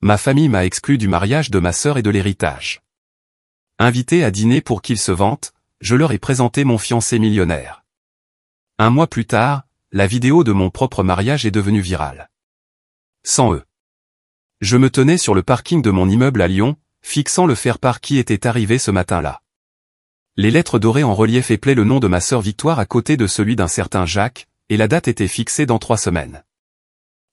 Ma famille m'a exclu du mariage de ma sœur et de l'héritage. Invité à dîner pour qu'ils se vantent, je leur ai présenté mon fiancé millionnaire. Un mois plus tard, la vidéo de mon propre mariage est devenue virale. Sans eux. Je me tenais sur le parking de mon immeuble à Lyon, fixant le faire-part qui était arrivé ce matin-là. Les lettres dorées en relief éplaient le nom de ma sœur Victoire à côté de celui d'un certain Jacques, et la date était fixée dans 3 semaines.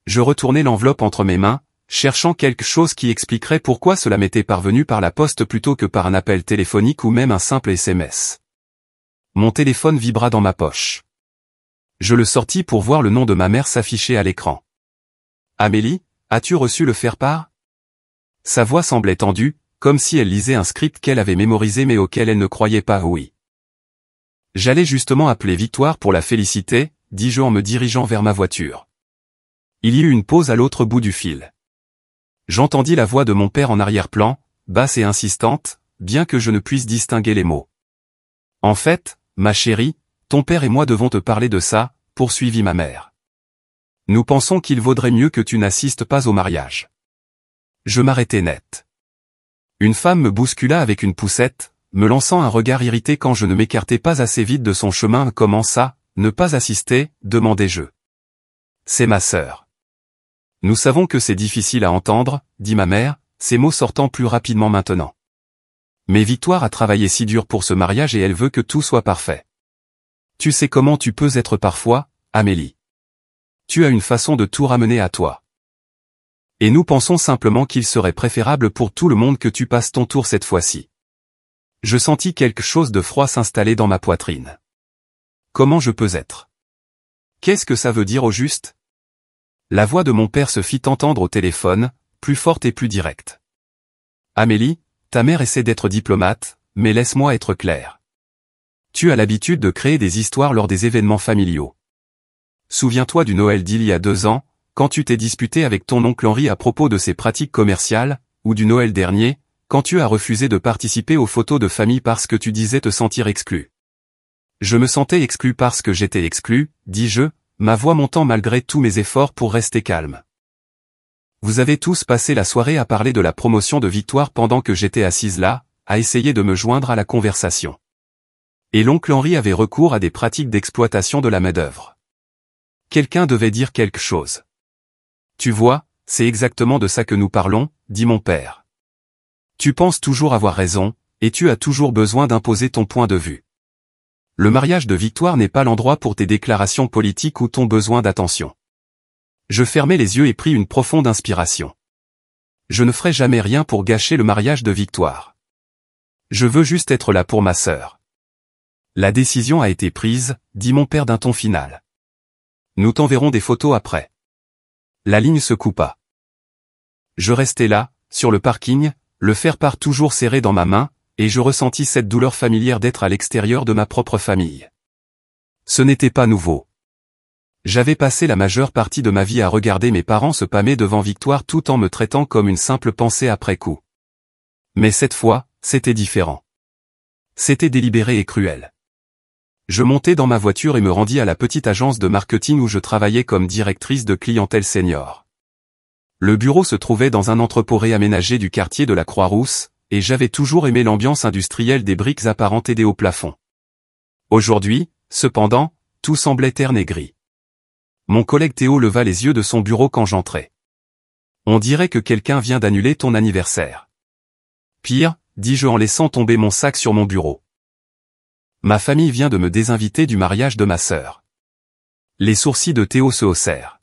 Je retournais l'enveloppe entre mes mains, cherchant quelque chose qui expliquerait pourquoi cela m'était parvenu par la poste plutôt que par un appel téléphonique ou même un simple SMS. Mon téléphone vibra dans ma poche. Je le sortis pour voir le nom de ma mère s'afficher à l'écran. « Amélie, as-tu reçu le faire-part » Sa voix semblait tendue, comme si elle lisait un script qu'elle avait mémorisé mais auquel elle ne croyait pas oui. « J'allais justement appeler Victoire pour la féliciter, dis-je en me dirigeant vers ma voiture. Il y eut une pause à l'autre bout du fil. J'entendis la voix de mon père en arrière-plan, basse et insistante, bien que je ne puisse distinguer les mots. « En fait, ma chérie, ton père et moi devons te parler de ça, » poursuivit ma mère. « Nous pensons qu'il vaudrait mieux que tu n'assistes pas au mariage. » Je m'arrêtai net. Une femme me bouscula avec une poussette, me lançant un regard irrité quand je ne m'écartais pas assez vite de son chemin. « Comment ça, ne pas assister ?» demandai-je. « C'est ma sœur. » « Nous savons que c'est difficile à entendre, » dit ma mère, ses mots sortant plus rapidement maintenant. « Mais Victoire a travaillé si dur pour ce mariage et elle veut que tout soit parfait. Tu sais comment tu peux être parfois, Amélie. Tu as une façon de tout ramener à toi. Et nous pensons simplement qu'il serait préférable pour tout le monde que tu passes ton tour cette fois-ci. » Je sentis quelque chose de froid s'installer dans ma poitrine. Comment je peux être? Qu'est-ce que ça veut dire au juste? La voix de mon père se fit entendre au téléphone, plus forte et plus directe. « Amélie, ta mère essaie d'être diplomate, mais laisse-moi être clair. Tu as l'habitude de créer des histoires lors des événements familiaux. Souviens-toi du Noël d'il y a 2 ans, quand tu t'es disputé avec ton oncle Henri à propos de ses pratiques commerciales, ou du Noël dernier, quand tu as refusé de participer aux photos de famille parce que tu disais te sentir exclu. Je me sentais exclu parce que j'étais exclu, dis-je, ma voix montant malgré tous mes efforts pour rester calme. Vous avez tous passé la soirée à parler de la promotion de Victoire pendant que j'étais assise là, à essayer de me joindre à la conversation. Et l'oncle Henri avait recours à des pratiques d'exploitation de la main-d'œuvre. Quelqu'un devait dire quelque chose. Tu vois, c'est exactement de ça que nous parlons, dit mon père. Tu penses toujours avoir raison, et tu as toujours besoin d'imposer ton point de vue. Le mariage de Victoire n'est pas l'endroit pour tes déclarations politiques ou ton besoin d'attention. Je fermai les yeux et pris une profonde inspiration. Je ne ferai jamais rien pour gâcher le mariage de Victoire. Je veux juste être là pour ma sœur. La décision a été prise, dit mon père d'un ton final. Nous t'enverrons des photos après. La ligne se coupa. Je restai là, sur le parking, le faire-part toujours serré dans ma main, et je ressentis cette douleur familière d'être à l'extérieur de ma propre famille. Ce n'était pas nouveau. J'avais passé la majeure partie de ma vie à regarder mes parents se pâmer devant Victoire tout en me traitant comme une simple pensée après coup. Mais cette fois, c'était différent. C'était délibéré et cruel. Je montai dans ma voiture et me rendis à la petite agence de marketing où je travaillais comme directrice de clientèle senior. Le bureau se trouvait dans un entrepôt réaménagé du quartier de la Croix-Rousse, et j'avais toujours aimé l'ambiance industrielle des briques apparentes et des hauts plafonds. Aujourd'hui, cependant, tout semblait terne et gris. Mon collègue Théo leva les yeux de son bureau quand j'entrai. « On dirait que quelqu'un vient d'annuler ton anniversaire. » Pire, dis-je en laissant tomber mon sac sur mon bureau. Ma famille vient de me désinviter du mariage de ma sœur. Les sourcils de Théo se haussèrent.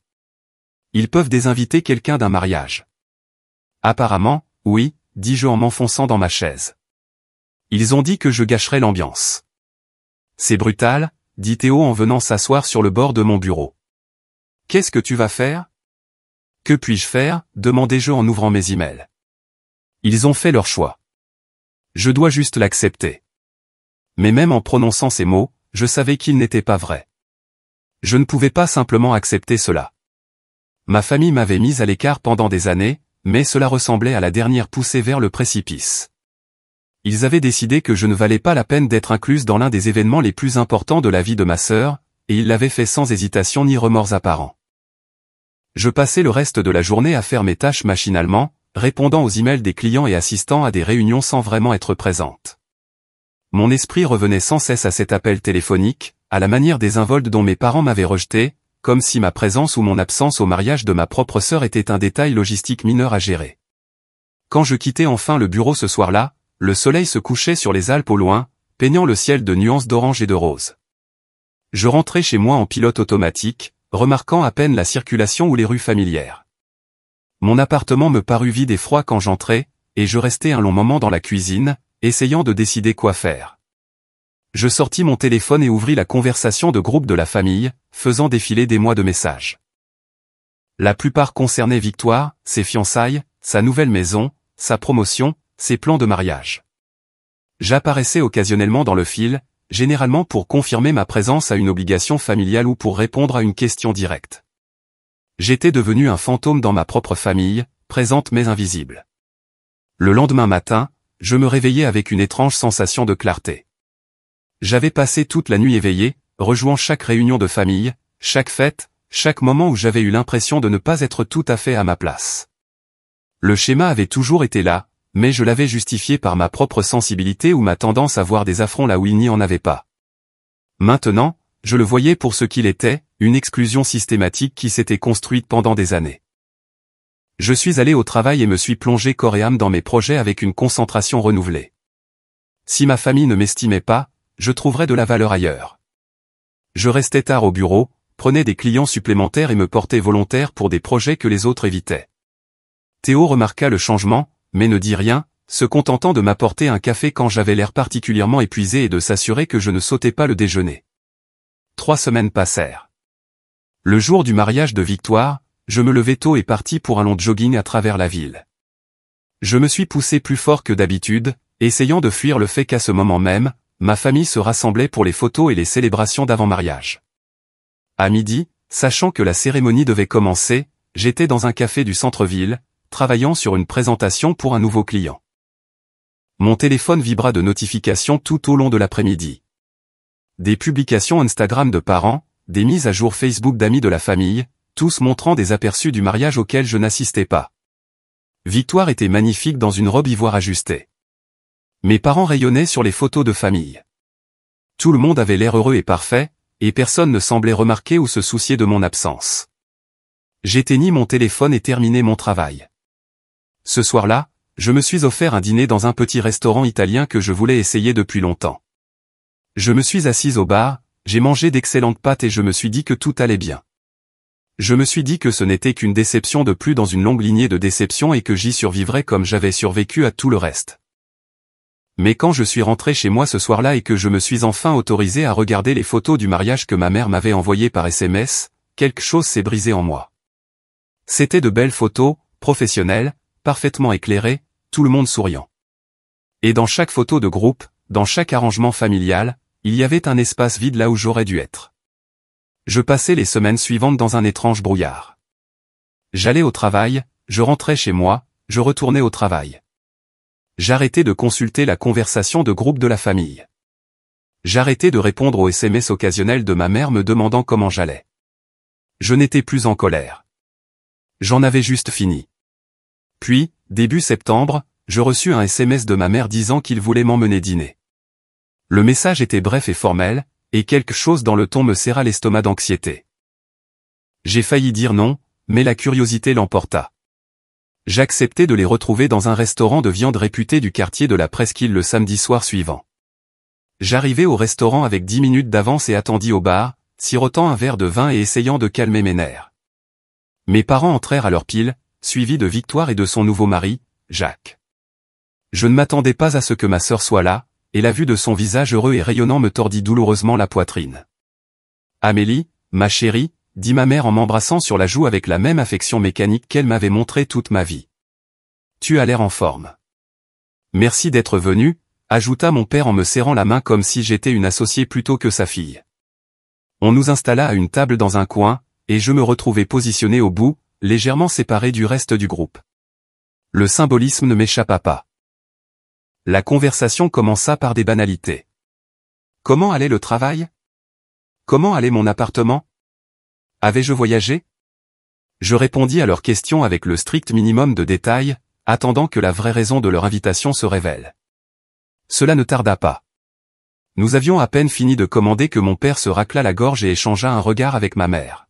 Ils peuvent désinviter quelqu'un d'un mariage. Apparemment, oui, dis-je en m'enfonçant dans ma chaise. Ils ont dit que je gâcherais l'ambiance. C'est brutal, dit Théo en venant s'asseoir sur le bord de mon bureau. Qu'est-ce que tu vas faire? Que puis-je faire? Demandai-je en ouvrant mes emails. Ils ont fait leur choix. Je dois juste l'accepter. Mais même en prononçant ces mots, je savais qu'ils n'étaient pas vrais. Je ne pouvais pas simplement accepter cela. Ma famille m'avait mise à l'écart pendant des années, mais cela ressemblait à la dernière poussée vers le précipice. Ils avaient décidé que je ne valais pas la peine d'être incluse dans l'un des événements les plus importants de la vie de ma sœur, et ils l'avaient fait sans hésitation ni remords apparents. Je passais le reste de la journée à faire mes tâches machinalement, répondant aux emails des clients et assistant à des réunions sans vraiment être présente. Mon esprit revenait sans cesse à cet appel téléphonique, à la manière des involtes dont mes parents m'avaient rejeté, comme si ma présence ou mon absence au mariage de ma propre sœur était un détail logistique mineur à gérer. Quand je quittais enfin le bureau ce soir-là, le soleil se couchait sur les Alpes au loin, peignant le ciel de nuances d'orange et de rose. Je rentrais chez moi en pilote automatique, remarquant à peine la circulation ou les rues familières. Mon appartement me parut vide et froid quand j'entrais, et je restai un long moment dans la cuisine, essayant de décider quoi faire. Je sortis mon téléphone et ouvris la conversation de groupe de la famille, faisant défiler des mois de messages. La plupart concernaient Victoire, ses fiançailles, sa nouvelle maison, sa promotion, ses plans de mariage. J'apparaissais occasionnellement dans le fil, généralement pour confirmer ma présence à une obligation familiale ou pour répondre à une question directe. J'étais devenu un fantôme dans ma propre famille, présente mais invisible. Le lendemain matin, je me réveillais avec une étrange sensation de clarté. J'avais passé toute la nuit éveillé, rejouant chaque réunion de famille, chaque fête, chaque moment où j'avais eu l'impression de ne pas être tout à fait à ma place. Le schéma avait toujours été là, mais je l'avais justifié par ma propre sensibilité ou ma tendance à voir des affronts là où il n'y en avait pas. Maintenant, je le voyais pour ce qu'il était, une exclusion systématique qui s'était construite pendant des années. Je suis allé au travail et me suis plongé corps et âme dans mes projets avec une concentration renouvelée. Si ma famille ne m'estimait pas, je trouverais de la valeur ailleurs. Je restais tard au bureau, prenais des clients supplémentaires et me portais volontaire pour des projets que les autres évitaient. Théo remarqua le changement, mais ne dit rien, se contentant de m'apporter un café quand j'avais l'air particulièrement épuisé et de s'assurer que je ne sautais pas le déjeuner. 3 semaines passèrent. Le jour du mariage de Victoire, je me levai tôt et partis pour un long jogging à travers la ville. Je me suis poussé plus fort que d'habitude, essayant de fuir le fait qu'à ce moment même, ma famille se rassemblait pour les photos et les célébrations d'avant-mariage. À midi, sachant que la cérémonie devait commencer, j'étais dans un café du centre-ville, travaillant sur une présentation pour un nouveau client. Mon téléphone vibra de notifications tout au long de l'après-midi. Des publications Instagram de parents, des mises à jour Facebook d'amis de la famille, tous montrant des aperçus du mariage auquel je n'assistais pas. Victoire était magnifique dans une robe ivoire ajustée. Mes parents rayonnaient sur les photos de famille. Tout le monde avait l'air heureux et parfait, et personne ne semblait remarquer ou se soucier de mon absence. J'éteignis mon téléphone et terminai mon travail. Ce soir-là, je me suis offert un dîner dans un petit restaurant italien que je voulais essayer depuis longtemps. Je me suis assise au bar, j'ai mangé d'excellentes pâtes et je me suis dit que tout allait bien. Je me suis dit que ce n'était qu'une déception de plus dans une longue lignée de déceptions et que j'y survivrais comme j'avais survécu à tout le reste. Mais quand je suis rentré chez moi ce soir-là et que je me suis enfin autorisé à regarder les photos du mariage que ma mère m'avait envoyées par SMS, quelque chose s'est brisé en moi. C'était de belles photos, professionnelles, parfaitement éclairées, tout le monde souriant. Et dans chaque photo de groupe, dans chaque arrangement familial, il y avait un espace vide là où j'aurais dû être. Je passais les semaines suivantes dans un étrange brouillard. J'allais au travail, je rentrais chez moi, je retournais au travail. J'arrêtais de consulter la conversation de groupe de la famille. J'arrêtais de répondre aux SMS occasionnels de ma mère me demandant comment j'allais. Je n'étais plus en colère. J'en avais juste fini. Puis, début septembre, je reçus un SMS de ma mère disant qu'il voulait m'emmener dîner. Le message était bref et formel, et quelque chose dans le ton me serra l'estomac d'anxiété. J'ai failli dire non, mais la curiosité l'emporta. J'acceptai de les retrouver dans un restaurant de viande réputé du quartier de la Presqu'île le samedi soir suivant. J'arrivai au restaurant avec 10 minutes d'avance et attendis au bar, sirotant un verre de vin et essayant de calmer mes nerfs. Mes parents entrèrent à leur pile, suivis de Victoire et de son nouveau mari, Jacques. Je ne m'attendais pas à ce que ma sœur soit là, et la vue de son visage heureux et rayonnant me tordit douloureusement la poitrine. « Amélie, ma chérie », dit ma mère en m'embrassant sur la joue avec la même affection mécanique qu'elle m'avait montrée toute ma vie. « Tu as l'air en forme. »« Merci d'être venu », ajouta mon père en me serrant la main comme si j'étais une associée plutôt que sa fille. On nous installa à une table dans un coin, et je me retrouvai positionné au bout, légèrement séparé du reste du groupe. Le symbolisme ne m'échappa pas. La conversation commença par des banalités. Comment allait le travail? Comment allait mon appartement? Avais-je voyagé? Je répondis à leurs questions avec le strict minimum de détails, attendant que la vraie raison de leur invitation se révèle. Cela ne tarda pas. Nous avions à peine fini de commander que mon père se racla la gorge et échangea un regard avec ma mère.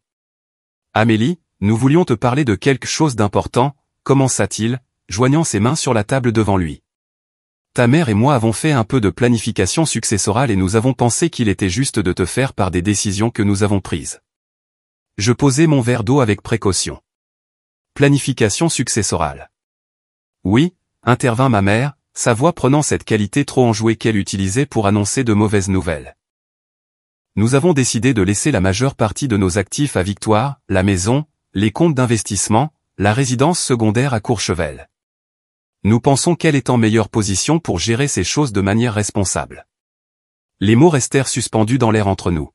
« Amélie, nous voulions te parler de quelque chose d'important », commença-t-il, joignant ses mains sur la table devant lui. « Ta mère et moi avons fait un peu de planification successorale et nous avons pensé qu'il était juste de te faire part des décisions que nous avons prises. » Je posai mon verre d'eau avec précaution. « Planification successorale. » « Oui, » intervint ma mère, sa voix prenant cette qualité trop enjouée qu'elle utilisait pour annoncer de mauvaises nouvelles. Nous avons décidé de laisser la majeure partie de nos actifs à Victoire, la maison, les comptes d'investissement, la résidence secondaire à Courchevel. Nous pensons qu'elle est en meilleure position pour gérer ces choses de manière responsable. Les mots restèrent suspendus dans l'air entre nous.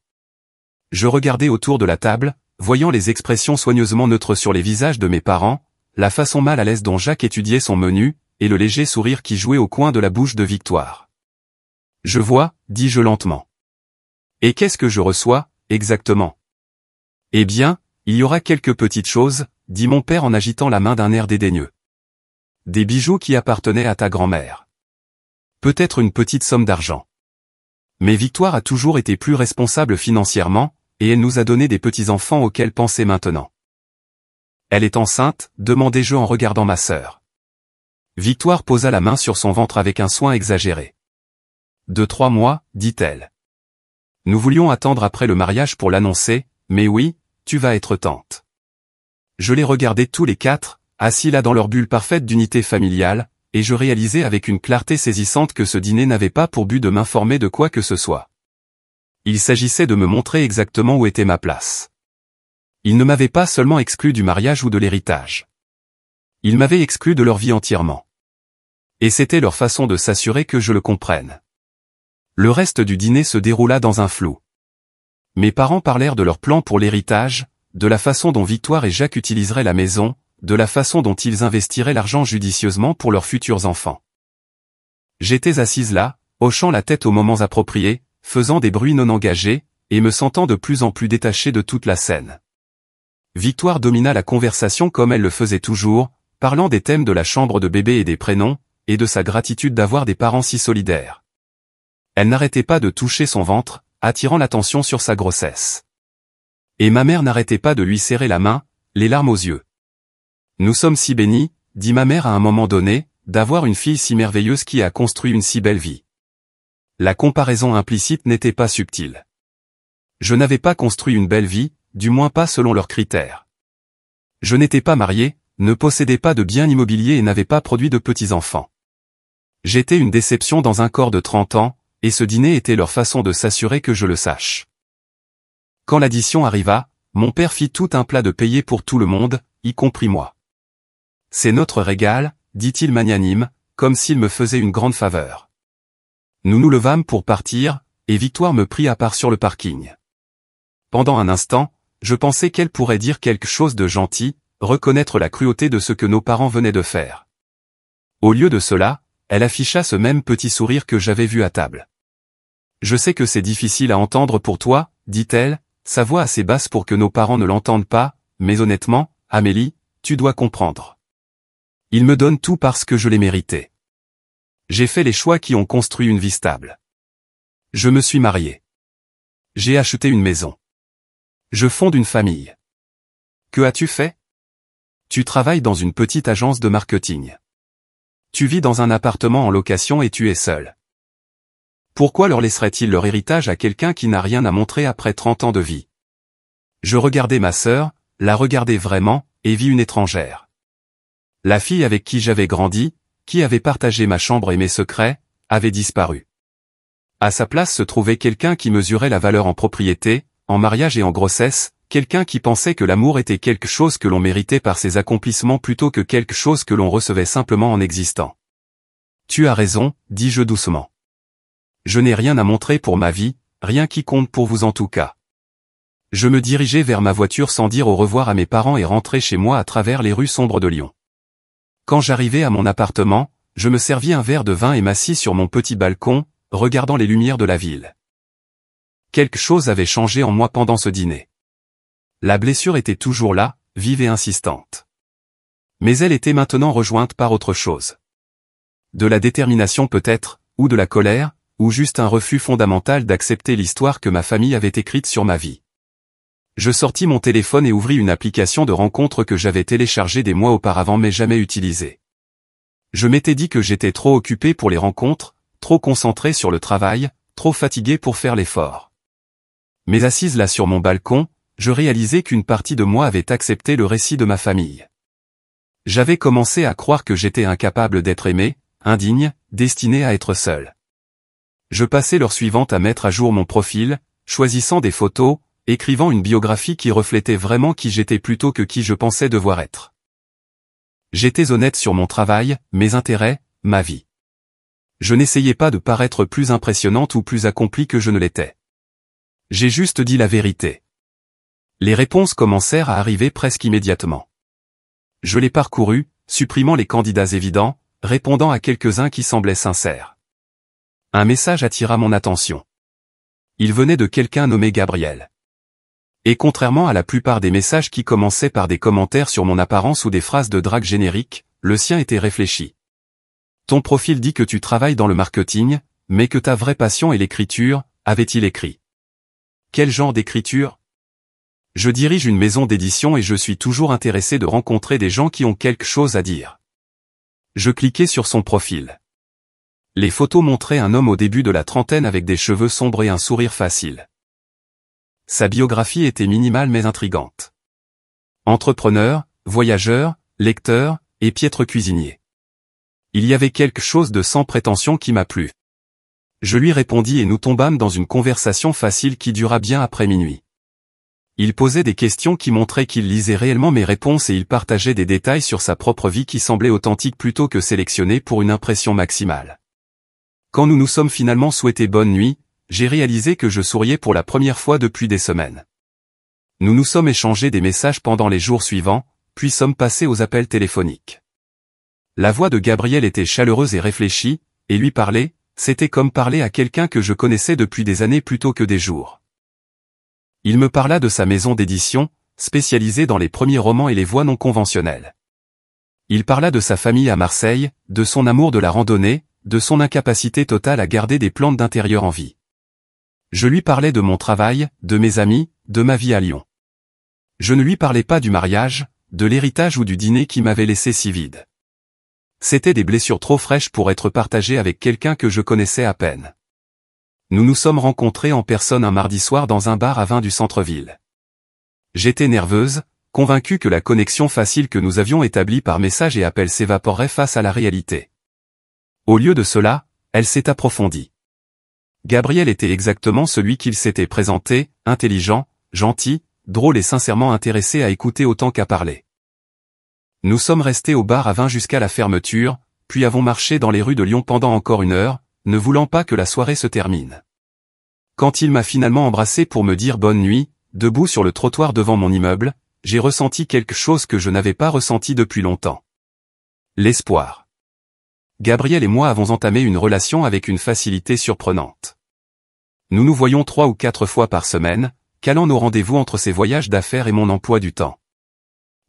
Je regardais autour de la table, voyant les expressions soigneusement neutres sur les visages de mes parents, la façon mal à l'aise dont Jacques étudiait son menu, et le léger sourire qui jouait au coin de la bouche de Victoire. « Je vois, » dis-je lentement. « Et qu'est-ce que je reçois, exactement ?»« Eh bien, il y aura quelques petites choses, » dit mon père en agitant la main d'un air dédaigneux. « Des bijoux qui appartenaient à ta grand-mère. Peut-être une petite somme d'argent. Mais Victoire a toujours été plus responsable financièrement, et elle nous a donné des petits-enfants auxquels penser maintenant. »« Elle est enceinte ?» demandai-je en regardant ma sœur. Victoire posa la main sur son ventre avec un soin exagéré. « De 3 mois, dit-elle. Nous voulions attendre après le mariage pour l'annoncer, mais oui, tu vas être tante. » Je les regardais tous les quatre, assis là dans leur bulle parfaite d'unité familiale, et je réalisais avec une clarté saisissante que ce dîner n'avait pas pour but de m'informer de quoi que ce soit. Il s'agissait de me montrer exactement où était ma place. Ils ne m'avaient pas seulement exclu du mariage ou de l'héritage. Ils m'avaient exclu de leur vie entièrement. Et c'était leur façon de s'assurer que je le comprenne. Le reste du dîner se déroula dans un flou. Mes parents parlèrent de leur plan pour l'héritage, de la façon dont Victoire et Jacques utiliseraient la maison, de la façon dont ils investiraient l'argent judicieusement pour leurs futurs enfants. J'étais assise là, hochant la tête aux moments appropriés, faisant des bruits non engagés, et me sentant de plus en plus détaché de toute la scène. Victoire domina la conversation comme elle le faisait toujours, parlant des thèmes de la chambre de bébé et des prénoms, et de sa gratitude d'avoir des parents si solidaires. Elle n'arrêtait pas de toucher son ventre, attirant l'attention sur sa grossesse. Et ma mère n'arrêtait pas de lui serrer la main, les larmes aux yeux. « Nous sommes si bénis, » dit ma mère à un moment donné, « d'avoir une fille si merveilleuse qui a construit une si belle vie. » La comparaison implicite n'était pas subtile. Je n'avais pas construit une belle vie, du moins pas selon leurs critères. Je n'étais pas marié, ne possédais pas de biens immobiliers et n'avais pas produit de petits-enfants. J'étais une déception dans un corps de 30 ans, et ce dîner était leur façon de s'assurer que je le sache. Quand l'addition arriva, mon père fit tout un plat de payer pour tout le monde, y compris moi. « C'est notre régal, » dit-il magnanime, comme s'il me faisait une grande faveur. Nous nous levâmes pour partir, et Victoire me prit à part sur le parking. Pendant un instant, je pensais qu'elle pourrait dire quelque chose de gentil, reconnaître la cruauté de ce que nos parents venaient de faire. Au lieu de cela, elle afficha ce même petit sourire que j'avais vu à table. « Je sais que c'est difficile à entendre pour toi, » dit-elle, sa voix assez basse pour que nos parents ne l'entendent pas, mais honnêtement, Amélie, tu dois comprendre. Ils me donnent tout parce que je l'ai mérité. J'ai fait les choix qui ont construit une vie stable. Je me suis marié. J'ai acheté une maison. Je fonde une famille. Que as-tu fait? Tu travailles dans une petite agence de marketing. Tu vis dans un appartement en location et tu es seul. Pourquoi leur laisserait-il leur héritage à quelqu'un qui n'a rien à montrer après 30 ans de vie? Je regardais ma sœur, la regardais vraiment, et vis une étrangère. La fille avec qui j'avais grandi, qui avait partagé ma chambre et mes secrets, avait disparu. À sa place se trouvait quelqu'un qui mesurait la valeur en propriété, en mariage et en grossesse, quelqu'un qui pensait que l'amour était quelque chose que l'on méritait par ses accomplissements plutôt que quelque chose que l'on recevait simplement en existant. Tu as raison, dis-je doucement. Je n'ai rien à montrer pour ma vie, rien qui compte pour vous en tout cas. Je me dirigeai vers ma voiture sans dire au revoir à mes parents et rentrai chez moi à travers les rues sombres de Lyon. Quand j'arrivai à mon appartement, je me servis un verre de vin et m'assis sur mon petit balcon, regardant les lumières de la ville. Quelque chose avait changé en moi pendant ce dîner. La blessure était toujours là, vive et insistante. Mais elle était maintenant rejointe par autre chose. De la détermination peut-être, ou de la colère, ou juste un refus fondamental d'accepter l'histoire que ma famille avait écrite sur ma vie. Je sortis mon téléphone et ouvris une application de rencontre que j'avais téléchargée des mois auparavant mais jamais utilisée. Je m'étais dit que j'étais trop occupé pour les rencontres, trop concentré sur le travail, trop fatigué pour faire l'effort. Mais assise là sur mon balcon, je réalisais qu'une partie de moi avait accepté le récit de ma famille. J'avais commencé à croire que j'étais incapable d'être aimé, indigne, destiné à être seul. Je passais l'heure suivante à mettre à jour mon profil, choisissant des photos, écrivant une biographie qui reflétait vraiment qui j'étais plutôt que qui je pensais devoir être. J'étais honnête sur mon travail, mes intérêts, ma vie. Je n'essayais pas de paraître plus impressionnante ou plus accomplie que je ne l'étais. J'ai juste dit la vérité. Les réponses commencèrent à arriver presque immédiatement. Je les parcourus, supprimant les candidats évidents, répondant à quelques-uns qui semblaient sincères. Un message attira mon attention. Il venait de quelqu'un nommé Gabriel. Et contrairement à la plupart des messages qui commençaient par des commentaires sur mon apparence ou des phrases de drague génériques, le sien était réfléchi. Ton profil dit que tu travailles dans le marketing, mais que ta vraie passion est l'écriture, avait-il écrit. Quel genre d'écriture? Je dirige une maison d'édition et je suis toujours intéressé de rencontrer des gens qui ont quelque chose à dire. Je cliquai sur son profil. Les photos montraient un homme au début de la trentaine avec des cheveux sombres et un sourire facile. Sa biographie était minimale mais intrigante. Entrepreneur, voyageur, lecteur, et piètre cuisinier. Il y avait quelque chose de sans prétention qui m'a plu. Je lui répondis et nous tombâmes dans une conversation facile qui dura bien après minuit. Il posait des questions qui montraient qu'il lisait réellement mes réponses et il partageait des détails sur sa propre vie qui semblaient authentiques plutôt que sélectionnés pour une impression maximale. Quand nous nous sommes finalement souhaité bonne nuit, j'ai réalisé que je souriais pour la première fois depuis des semaines. Nous nous sommes échangés des messages pendant les jours suivants, puis sommes passés aux appels téléphoniques. La voix de Gabriel était chaleureuse et réfléchie, et lui parler, c'était comme parler à quelqu'un que je connaissais depuis des années plutôt que des jours. Il me parla de sa maison d'édition, spécialisée dans les premiers romans et les voies non conventionnelles. Il parla de sa famille à Marseille, de son amour de la randonnée, de son incapacité totale à garder des plantes d'intérieur en vie. Je lui parlais de mon travail, de mes amis, de ma vie à Lyon. Je ne lui parlais pas du mariage, de l'héritage ou du dîner qui m'avait laissé si vide. C'étaient des blessures trop fraîches pour être partagées avec quelqu'un que je connaissais à peine. Nous nous sommes rencontrés en personne un mardi soir dans un bar à vin du centre-ville. J'étais nerveuse, convaincue que la connexion facile que nous avions établie par message et appel s'évaporerait face à la réalité. Au lieu de cela, elle s'est approfondie. Gabriel était exactement celui qu'il s'était présenté, intelligent, gentil, drôle et sincèrement intéressé à écouter autant qu'à parler. Nous sommes restés au bar à vin jusqu'à la fermeture, puis avons marché dans les rues de Lyon pendant encore 1 heure, ne voulant pas que la soirée se termine. Quand il m'a finalement embrassé pour me dire bonne nuit, debout sur le trottoir devant mon immeuble, j'ai ressenti quelque chose que je n'avais pas ressenti depuis longtemps. L'espoir. Gabriel et moi avons entamé une relation avec une facilité surprenante. Nous nous voyons 3 ou 4 fois par semaine, calant nos rendez-vous entre ses voyages d'affaires et mon emploi du temps.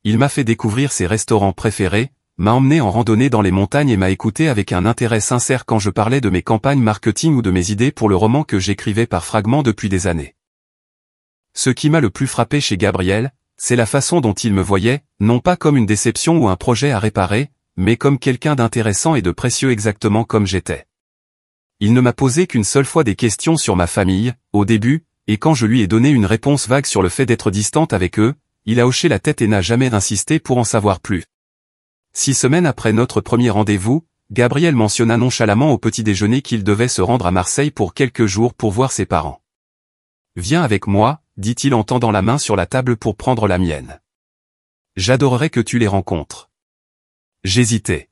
Il m'a fait découvrir ses restaurants préférés, m'a emmené en randonnée dans les montagnes et m'a écouté avec un intérêt sincère quand je parlais de mes campagnes marketing ou de mes idées pour le roman que j'écrivais par fragments depuis des années. Ce qui m'a le plus frappé chez Gabriel, c'est la façon dont il me voyait, non pas comme une déception ou un projet à réparer, mais comme quelqu'un d'intéressant et de précieux exactement comme j'étais. Il ne m'a posé qu'une seule fois des questions sur ma famille, au début, et quand je lui ai donné une réponse vague sur le fait d'être distante avec eux, il a hoché la tête et n'a jamais insisté pour en savoir plus. 6 semaines après notre premier rendez-vous, Gabriel mentionna nonchalamment au petit déjeuner qu'il devait se rendre à Marseille pour quelques jours pour voir ses parents. « Viens avec moi », dit-il en tendant la main sur la table pour prendre la mienne. « J'adorerais que tu les rencontres. » J'hésitais.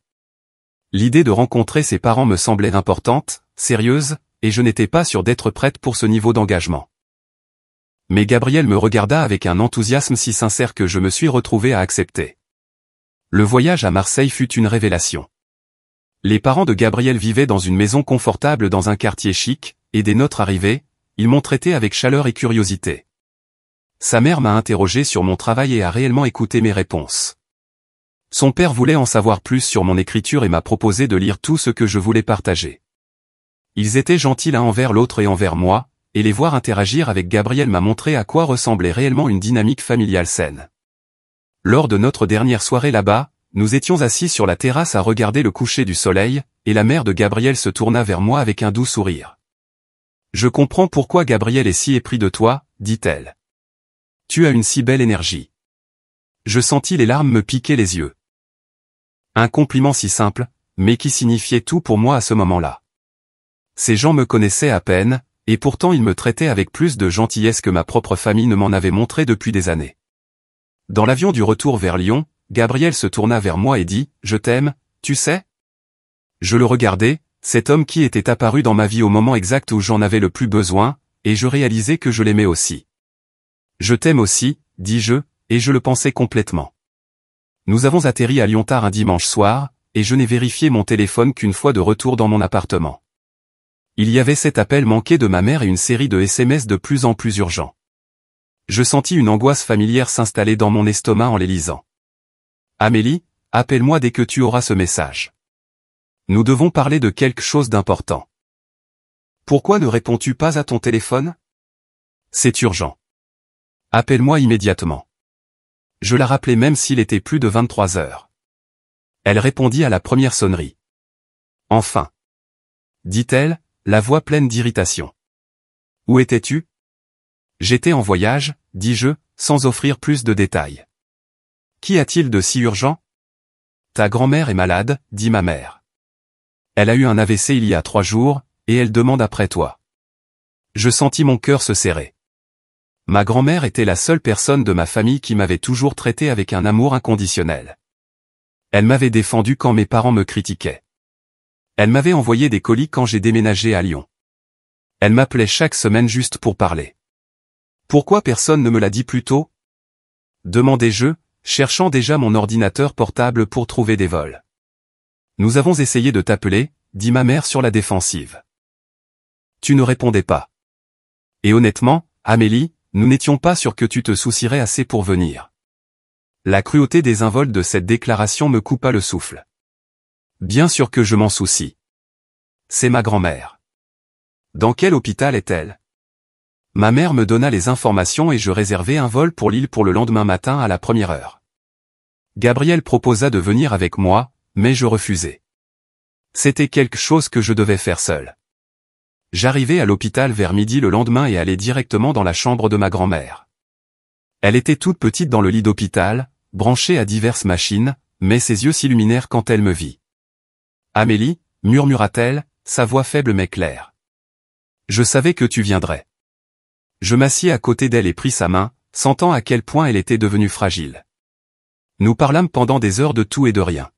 L'idée de rencontrer ses parents me semblait importante, sérieuse, et je n'étais pas sûr d'être prête pour ce niveau d'engagement. Mais Gabriel me regarda avec un enthousiasme si sincère que je me suis retrouvé à accepter. Le voyage à Marseille fut une révélation. Les parents de Gabriel vivaient dans une maison confortable dans un quartier chic, et dès notre arrivée, ils m'ont traité avec chaleur et curiosité. Sa mère m'a interrogé sur mon travail et a réellement écouté mes réponses. Son père voulait en savoir plus sur mon écriture et m'a proposé de lire tout ce que je voulais partager. Ils étaient gentils l'un envers l'autre et envers moi, et les voir interagir avec Gabriel m'a montré à quoi ressemblait réellement une dynamique familiale saine. Lors de notre dernière soirée là-bas, nous étions assis sur la terrasse à regarder le coucher du soleil, et la mère de Gabriel se tourna vers moi avec un doux sourire. « Je comprends pourquoi Gabriel est si épris de toi, dit-elle. Tu as une si belle énergie. » Je sentis les larmes me piquer les yeux. Un compliment si simple, mais qui signifiait tout pour moi à ce moment-là. Ces gens me connaissaient à peine, et pourtant ils me traitaient avec plus de gentillesse que ma propre famille ne m'en avait montré depuis des années. Dans l'avion du retour vers Lyon, Gabriel se tourna vers moi et dit « Je t'aime, tu sais ?» Je le regardais, cet homme qui était apparu dans ma vie au moment exact où j'en avais le plus besoin, et je réalisais que je l'aimais aussi. « Je t'aime aussi, dis-je, et je le pensais complètement. Nous avons atterri à Lyon tard un dimanche soir, et je n'ai vérifié mon téléphone qu'une fois de retour dans mon appartement. Il y avait 7 appels manqués de ma mère et une série de SMS de plus en plus urgents. Je sentis une angoisse familière s'installer dans mon estomac en les lisant. « Amélie, appelle-moi dès que tu auras ce message. Nous devons parler de quelque chose d'important. » « Pourquoi ne réponds-tu pas à ton téléphone ? » ? « C'est urgent. Appelle-moi immédiatement. » Je la rappelai même s'il était plus de 23 heures. Elle répondit à la première sonnerie. « Enfin !» dit-elle, la voix pleine d'irritation. « Où étais-tu ? » ? « J'étais en voyage, dis-je, sans offrir plus de détails. »« Qu'y a-t-il de si urgent ? » ?»« Ta grand-mère est malade, dit ma mère. Elle a eu un AVC il y a 3 jours, et elle demande après toi. » Je sentis mon cœur se serrer. Ma grand-mère était la seule personne de ma famille qui m'avait toujours traité avec un amour inconditionnel. Elle m'avait défendu quand mes parents me critiquaient. Elle m'avait envoyé des colis quand j'ai déménagé à Lyon. Elle m'appelait chaque semaine juste pour parler. Pourquoi personne ne me l'a dit plus tôt ? Demandai-je, cherchant déjà mon ordinateur portable pour trouver des vols. Nous avons essayé de t'appeler, dit ma mère sur la défensive. Tu ne répondais pas. Et honnêtement, Amélie, nous n'étions pas sûrs que tu te soucierais assez pour venir. La cruauté désinvolte de cette déclaration me coupa le souffle. Bien sûr que je m'en soucie. C'est ma grand-mère. Dans quel hôpital est-elle ? Ma mère me donna les informations et je réservai un vol pour Lille pour le lendemain matin à la 1re heure. Gabriel proposa de venir avec moi, mais je refusai. C'était quelque chose que je devais faire seul. J'arrivai à l'hôpital vers midi le lendemain et allai directement dans la chambre de ma grand-mère. Elle était toute petite dans le lit d'hôpital, branchée à diverses machines, mais ses yeux s'illuminèrent quand elle me vit. « Amélie » murmura-t-elle, sa voix faible mais claire. « Je savais que tu viendrais. » Je m'assis à côté d'elle et pris sa main, sentant à quel point elle était devenue fragile. Nous parlâmes pendant des heures de tout et de rien.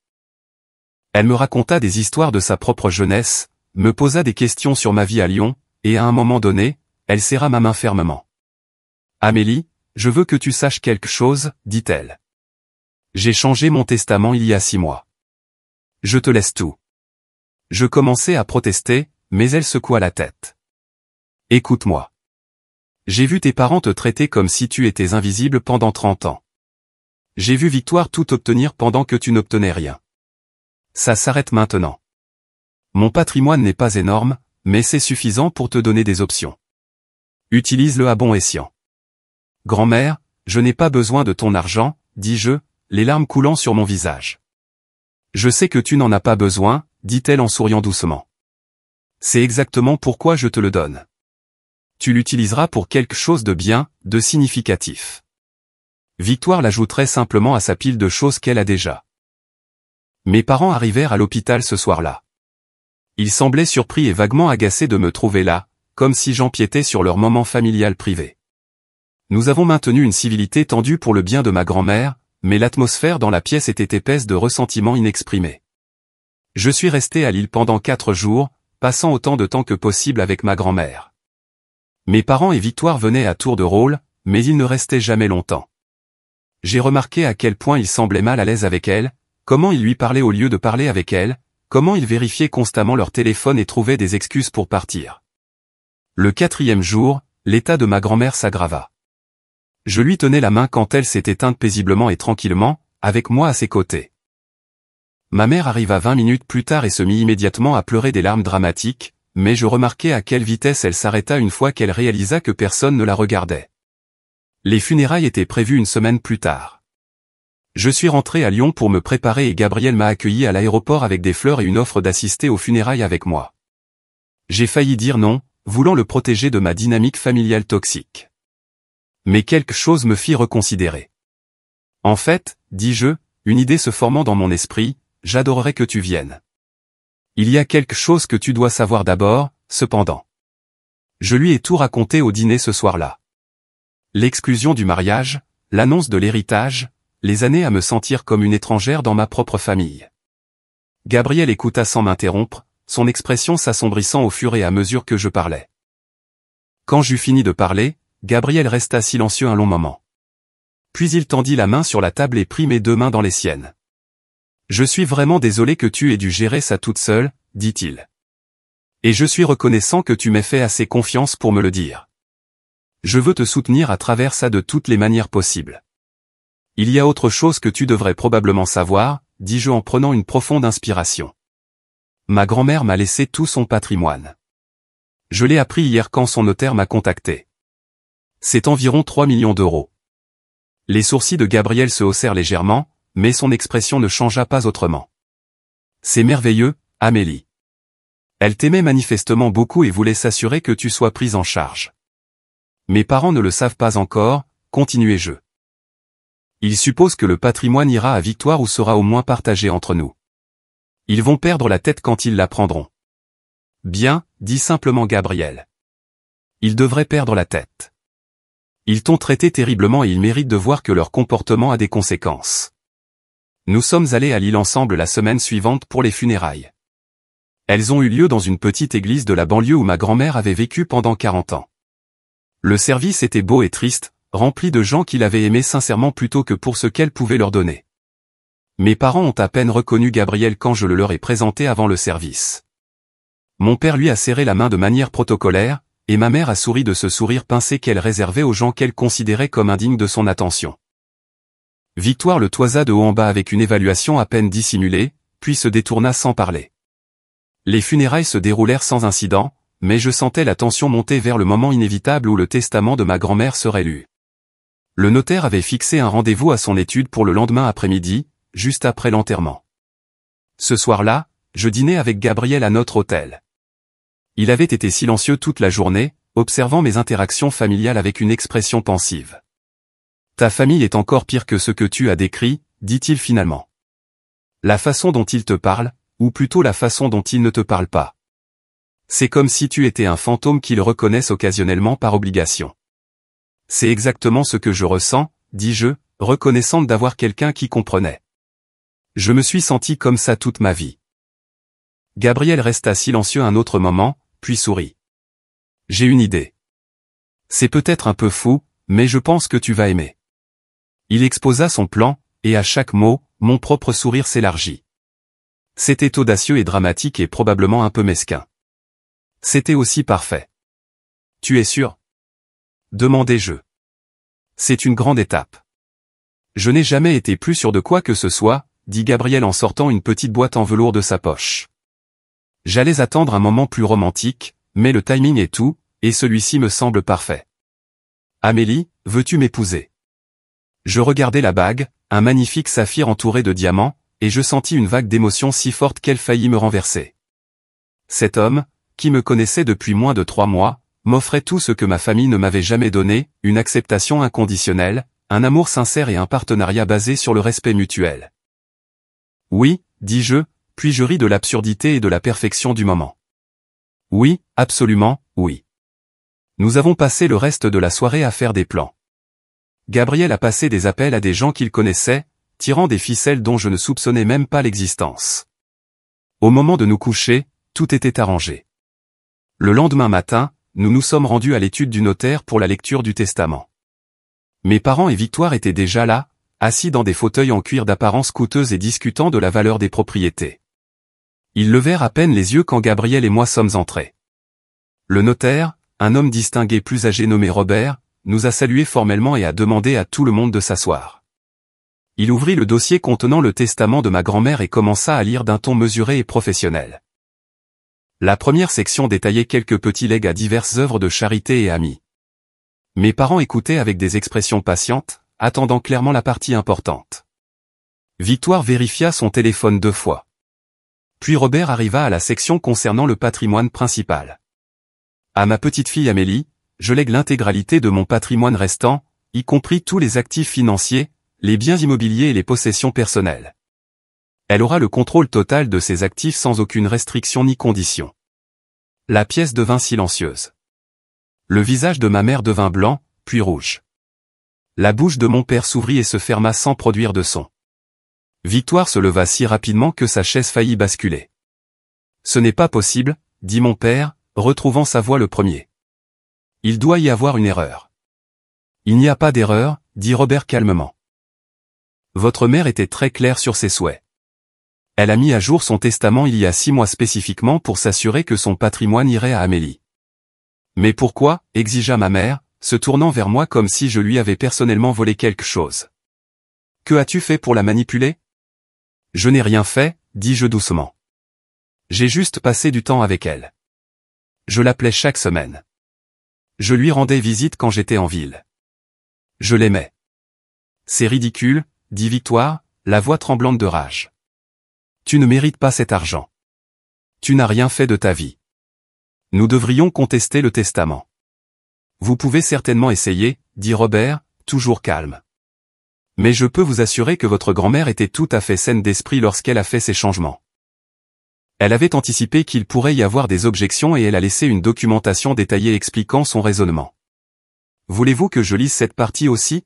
Elle me raconta des histoires de sa propre jeunesse, me posa des questions sur ma vie à Lyon, et à un moment donné, elle serra ma main fermement. « Amélie, je veux que tu saches quelque chose, dit-elle. J'ai changé mon testament il y a 6 mois. Je te laisse tout. » Je commençai à protester, mais elle secoua la tête. « Écoute-moi. J'ai vu tes parents te traiter comme si tu étais invisible pendant 30 ans. J'ai vu Victoire tout obtenir pendant que tu n'obtenais rien. Ça s'arrête maintenant. Mon patrimoine n'est pas énorme, mais c'est suffisant pour te donner des options. Utilise-le à bon escient. Grand-mère, je n'ai pas besoin de ton argent, dis-je, les larmes coulant sur mon visage. Je sais que tu n'en as pas besoin, dit-elle en souriant doucement. C'est exactement pourquoi je te le donne. Tu l'utiliseras pour quelque chose de bien, de significatif. Victoire l'ajouterait simplement à sa pile de choses qu'elle a déjà. Mes parents arrivèrent à l'hôpital ce soir-là. Ils semblaient surpris et vaguement agacés de me trouver là, comme si j'empiétais sur leur moment familial privé. Nous avons maintenu une civilité tendue pour le bien de ma grand-mère, mais l'atmosphère dans la pièce était épaisse de ressentiments inexprimés. Je suis resté à Lille pendant 4 jours, passant autant de temps que possible avec ma grand-mère. Mes parents et Victoire venaient à tour de rôle, mais ils ne restaient jamais longtemps. J'ai remarqué à quel point ils semblaient mal à l'aise avec elle, comment ils lui parlaient au lieu de parler avec elle, comment ils vérifiaient constamment leur téléphone et trouvaient des excuses pour partir. Le 4e jour, l'état de ma grand-mère s'aggrava. Je lui tenais la main quand elle s'est éteinte paisiblement et tranquillement, avec moi à ses côtés. Ma mère arriva 20 minutes plus tard et se mit immédiatement à pleurer des larmes dramatiques, mais je remarquai à quelle vitesse elle s'arrêta une fois qu'elle réalisa que personne ne la regardait. Les funérailles étaient prévues une semaine plus tard. Je suis rentré à Lyon pour me préparer et Gabriel m'a accueilli à l'aéroport avec des fleurs et une offre d'assister aux funérailles avec moi. J'ai failli dire non, voulant le protéger de ma dynamique familiale toxique. Mais quelque chose me fit reconsidérer. En fait, dis-je, une idée se formant dans mon esprit, j'adorerais que tu viennes. Il y a quelque chose que tu dois savoir d'abord, cependant. Je lui ai tout raconté au dîner ce soir-là. L'exclusion du mariage, l'annonce de l'héritage, les années à me sentir comme une étrangère dans ma propre famille. Gabriel écouta sans m'interrompre, son expression s'assombrissant au fur et à mesure que je parlais. Quand j'eus fini de parler, Gabriel resta silencieux un long moment. Puis il tendit la main sur la table et prit mes deux mains dans les siennes. « Je suis vraiment désolé que tu aies dû gérer ça toute seule, dit-il. Et je suis reconnaissant que tu m'aies fait assez confiance pour me le dire. Je veux te soutenir à travers ça de toutes les manières possibles. Il y a autre chose que tu devrais probablement savoir, dis-je en prenant une profonde inspiration. Ma grand-mère m'a laissé tout son patrimoine. Je l'ai appris hier quand son notaire m'a contacté. C'est environ 3 millions d'euros. Les sourcils de Gabriel se haussèrent légèrement, mais son expression ne changea pas autrement. C'est merveilleux, Amélie. Elle t'aimait manifestement beaucoup et voulait s'assurer que tu sois prise en charge. Mes parents ne le savent pas encore, continuai-je. Ils supposent que le patrimoine ira à Victoire ou sera au moins partagé entre nous. Ils vont perdre la tête quand ils l'apprendront. Bien, dit simplement Gabriel. Ils devraient perdre la tête. Ils t'ont traité terriblement et ils méritent de voir que leur comportement a des conséquences. Nous sommes allés à Lille ensemble la semaine suivante pour les funérailles. Elles ont eu lieu dans une petite église de la banlieue où ma grand-mère avait vécu pendant 40 ans. Le service était beau et triste, rempli de gens qui l'avaient aimé sincèrement plutôt que pour ce qu'elle pouvait leur donner. Mes parents ont à peine reconnu Gabriel quand je le leur ai présenté avant le service. Mon père lui a serré la main de manière protocolaire, et ma mère a souri de ce sourire pincé qu'elle réservait aux gens qu'elle considérait comme indignes de son attention. Victoire le toisa de haut en bas avec une évaluation à peine dissimulée, puis se détourna sans parler. Les funérailles se déroulèrent sans incident, mais je sentais la tension monter vers le moment inévitable où le testament de ma grand-mère serait lu. Le notaire avait fixé un rendez-vous à son étude pour le lendemain après-midi, juste après l'enterrement. Ce soir-là, je dînais avec Gabriel à notre hôtel. Il avait été silencieux toute la journée, observant mes interactions familiales avec une expression pensive. « Ta famille est encore pire que ce que tu as décrit, dit-il finalement. La façon dont il te parle, ou plutôt la façon dont il ne te parle pas. C'est comme si tu étais un fantôme qu'ils reconnaissent occasionnellement par obligation. C'est exactement ce que je ressens, dis-je, reconnaissante d'avoir quelqu'un qui comprenait. Je me suis senti comme ça toute ma vie. » Gabriel resta silencieux un autre moment, puis sourit. « J'ai une idée. C'est peut-être un peu fou, mais je pense que tu vas aimer. » Il exposa son plan, et à chaque mot, mon propre sourire s'élargit. C'était audacieux et dramatique et probablement un peu mesquin. C'était aussi parfait. « Tu es sûr ? » demandai-je. « C'est une grande étape. » « Je n'ai jamais été plus sûr de quoi que ce soit, » dit Gabriel en sortant une petite boîte en velours de sa poche. J'allais attendre un moment plus romantique, mais le timing est tout, et celui-ci me semble parfait. « Amélie, veux-tu m'épouser ?» Je regardai la bague, un magnifique saphir entouré de diamants, et je sentis une vague d'émotion si forte qu'elle faillit me renverser. Cet homme, qui me connaissait depuis moins de 3 mois, m'offrait tout ce que ma famille ne m'avait jamais donné, une acceptation inconditionnelle, un amour sincère et un partenariat basé sur le respect mutuel. « Oui, dis-je, puis je ris de l'absurdité et de la perfection du moment. « Oui, absolument, oui. » Nous avons passé le reste de la soirée à faire des plans. Gabriel a passé des appels à des gens qu'il connaissait, tirant des ficelles dont je ne soupçonnais même pas l'existence. Au moment de nous coucher, tout était arrangé. Le lendemain matin, nous nous sommes rendus à l'étude du notaire pour la lecture du testament. Mes parents et Victoire étaient déjà là, assis dans des fauteuils en cuir d'apparence coûteuse et discutant de la valeur des propriétés. Ils levèrent à peine les yeux quand Gabriel et moi sommes entrés. Le notaire, un homme distingué plus âgé nommé Robert, nous a salués formellement et a demandé à tout le monde de s'asseoir. Il ouvrit le dossier contenant le testament de ma grand-mère et commença à lire d'un ton mesuré et professionnel. La première section détaillait quelques petits legs à diverses œuvres de charité et amis. Mes parents écoutaient avec des expressions patientes, attendant clairement la partie importante. Victoire vérifia son téléphone 2 fois. Puis Robert arriva à la section concernant le patrimoine principal. À ma petite fille Amélie, je lègue l'intégralité de mon patrimoine restant, y compris tous les actifs financiers, les biens immobiliers et les possessions personnelles. Elle aura le contrôle total de ses actifs sans aucune restriction ni condition. La pièce devint silencieuse. Le visage de ma mère devint blanc, puis rouge. La bouche de mon père s'ouvrit et se ferma sans produire de son. Victoire se leva si rapidement que sa chaise faillit basculer. « Ce n'est pas possible, » dit mon père, retrouvant sa voix le premier. « Il doit y avoir une erreur. »« Il n'y a pas d'erreur, » dit Robert calmement. « Votre mère était très claire sur ses souhaits. Elle a mis à jour son testament il y a 6 mois spécifiquement pour s'assurer que son patrimoine irait à Amélie. »« Mais pourquoi ?» exigea ma mère, se tournant vers moi comme si je lui avais personnellement volé quelque chose. « Que as-tu fait pour la manipuler ?»« Je n'ai rien fait, » dis-je doucement. « J'ai juste passé du temps avec elle. Je l'appelais chaque semaine. Je lui rendais visite quand j'étais en ville. Je l'aimais. »« C'est ridicule, » dit Victoire, la voix tremblante de rage. « Tu ne mérites pas cet argent. Tu n'as rien fait de ta vie. Nous devrions contester le testament. »« Vous pouvez certainement essayer, » dit Robert, toujours calme. « Mais je peux vous assurer que votre grand-mère était tout à fait saine d'esprit lorsqu'elle a fait ces changements. Elle avait anticipé qu'il pourrait y avoir des objections et elle a laissé une documentation détaillée expliquant son raisonnement. Voulez-vous que je lise cette partie aussi ? »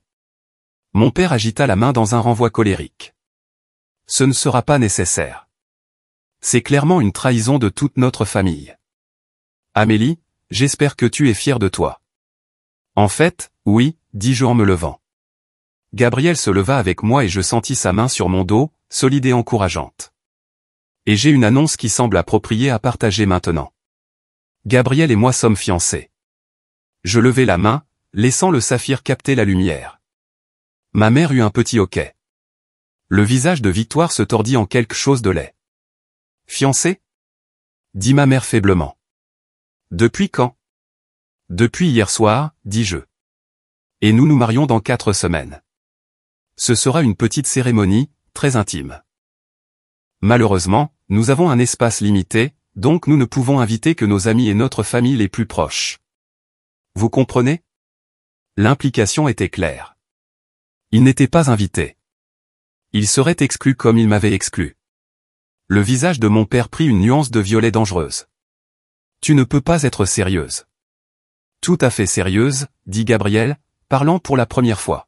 Mon père agita la main dans un renvoi colérique. « Ce ne sera pas nécessaire. C'est clairement une trahison de toute notre famille. Amélie, j'espère que tu es fière de toi. »« En fait, oui, » dis-je en me levant. Gabrielle se leva avec moi et je sentis sa main sur mon dos, solide et encourageante. Et j'ai une annonce qui semble appropriée à partager maintenant. Gabrielle et moi sommes fiancés. Je levai la main, laissant le saphir capter la lumière. Ma mère eut un petit hoquet. Le visage de Victoire se tordit en quelque chose de laid. « Fiancé ?» dit ma mère faiblement. « Depuis quand ?»« Depuis hier soir, » dis-je. « Et nous nous marions dans 4 semaines. Ce sera une petite cérémonie, très intime. Malheureusement, nous avons un espace limité, donc nous ne pouvons inviter que nos amis et notre famille les plus proches. Vous comprenez ? » L'implication était claire. Il n'était pas invité. Il serait exclu comme il m'avait exclu. Le visage de mon père prit une nuance de violet dangereuse. « Tu ne peux pas être sérieuse. »« Tout à fait sérieuse, » dit Gabrielle, parlant pour la première fois.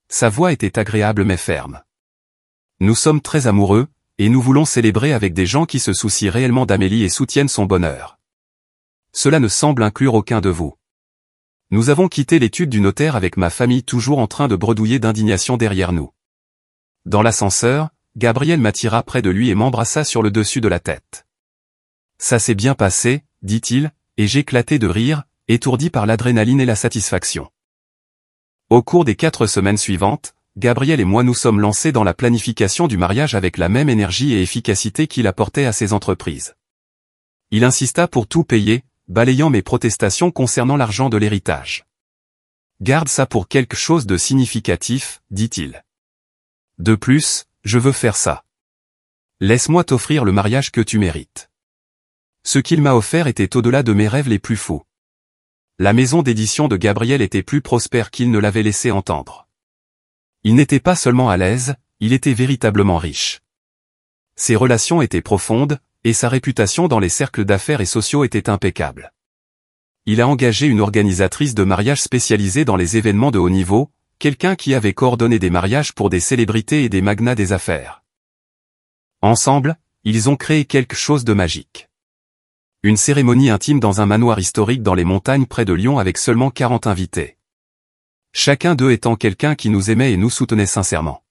Sa voix était agréable mais ferme. « Nous sommes très amoureux, et nous voulons célébrer avec des gens qui se soucient réellement d'Amélie et soutiennent son bonheur. Cela ne semble inclure aucun de vous. Nous avons quitté l'étude du notaire avec ma famille toujours en train de bredouiller d'indignation derrière nous. » Dans l'ascenseur, Gabriel m'attira près de lui et m'embrassa sur le dessus de la tête. « Ça s'est bien passé, » dit-il, et j'éclatai de rire, étourdi par l'adrénaline et la satisfaction. Au cours des 4 semaines suivantes, Gabriel et moi nous sommes lancés dans la planification du mariage avec la même énergie et efficacité qu'il apportait à ses entreprises. Il insista pour tout payer, balayant mes protestations concernant l'argent de l'héritage. « Garde ça pour quelque chose de significatif, » dit-il. « De plus, je veux faire ça. Laisse-moi t'offrir le mariage que tu mérites. » Ce qu'il m'a offert était au-delà de mes rêves les plus fous. La maison d'édition de Gabriel était plus prospère qu'il ne l'avait laissé entendre. Il n'était pas seulement à l'aise, il était véritablement riche. Ses relations étaient profondes, et sa réputation dans les cercles d'affaires et sociaux était impeccable. Il a engagé une organisatrice de mariage spécialisée dans les événements de haut niveau, quelqu'un qui avait coordonné des mariages pour des célébrités et des magnats des affaires. Ensemble, ils ont créé quelque chose de magique. Une cérémonie intime dans un manoir historique dans les montagnes près de Lyon avec seulement 40 invités. Chacun d'eux étant quelqu'un qui nous aimait et nous soutenait sincèrement.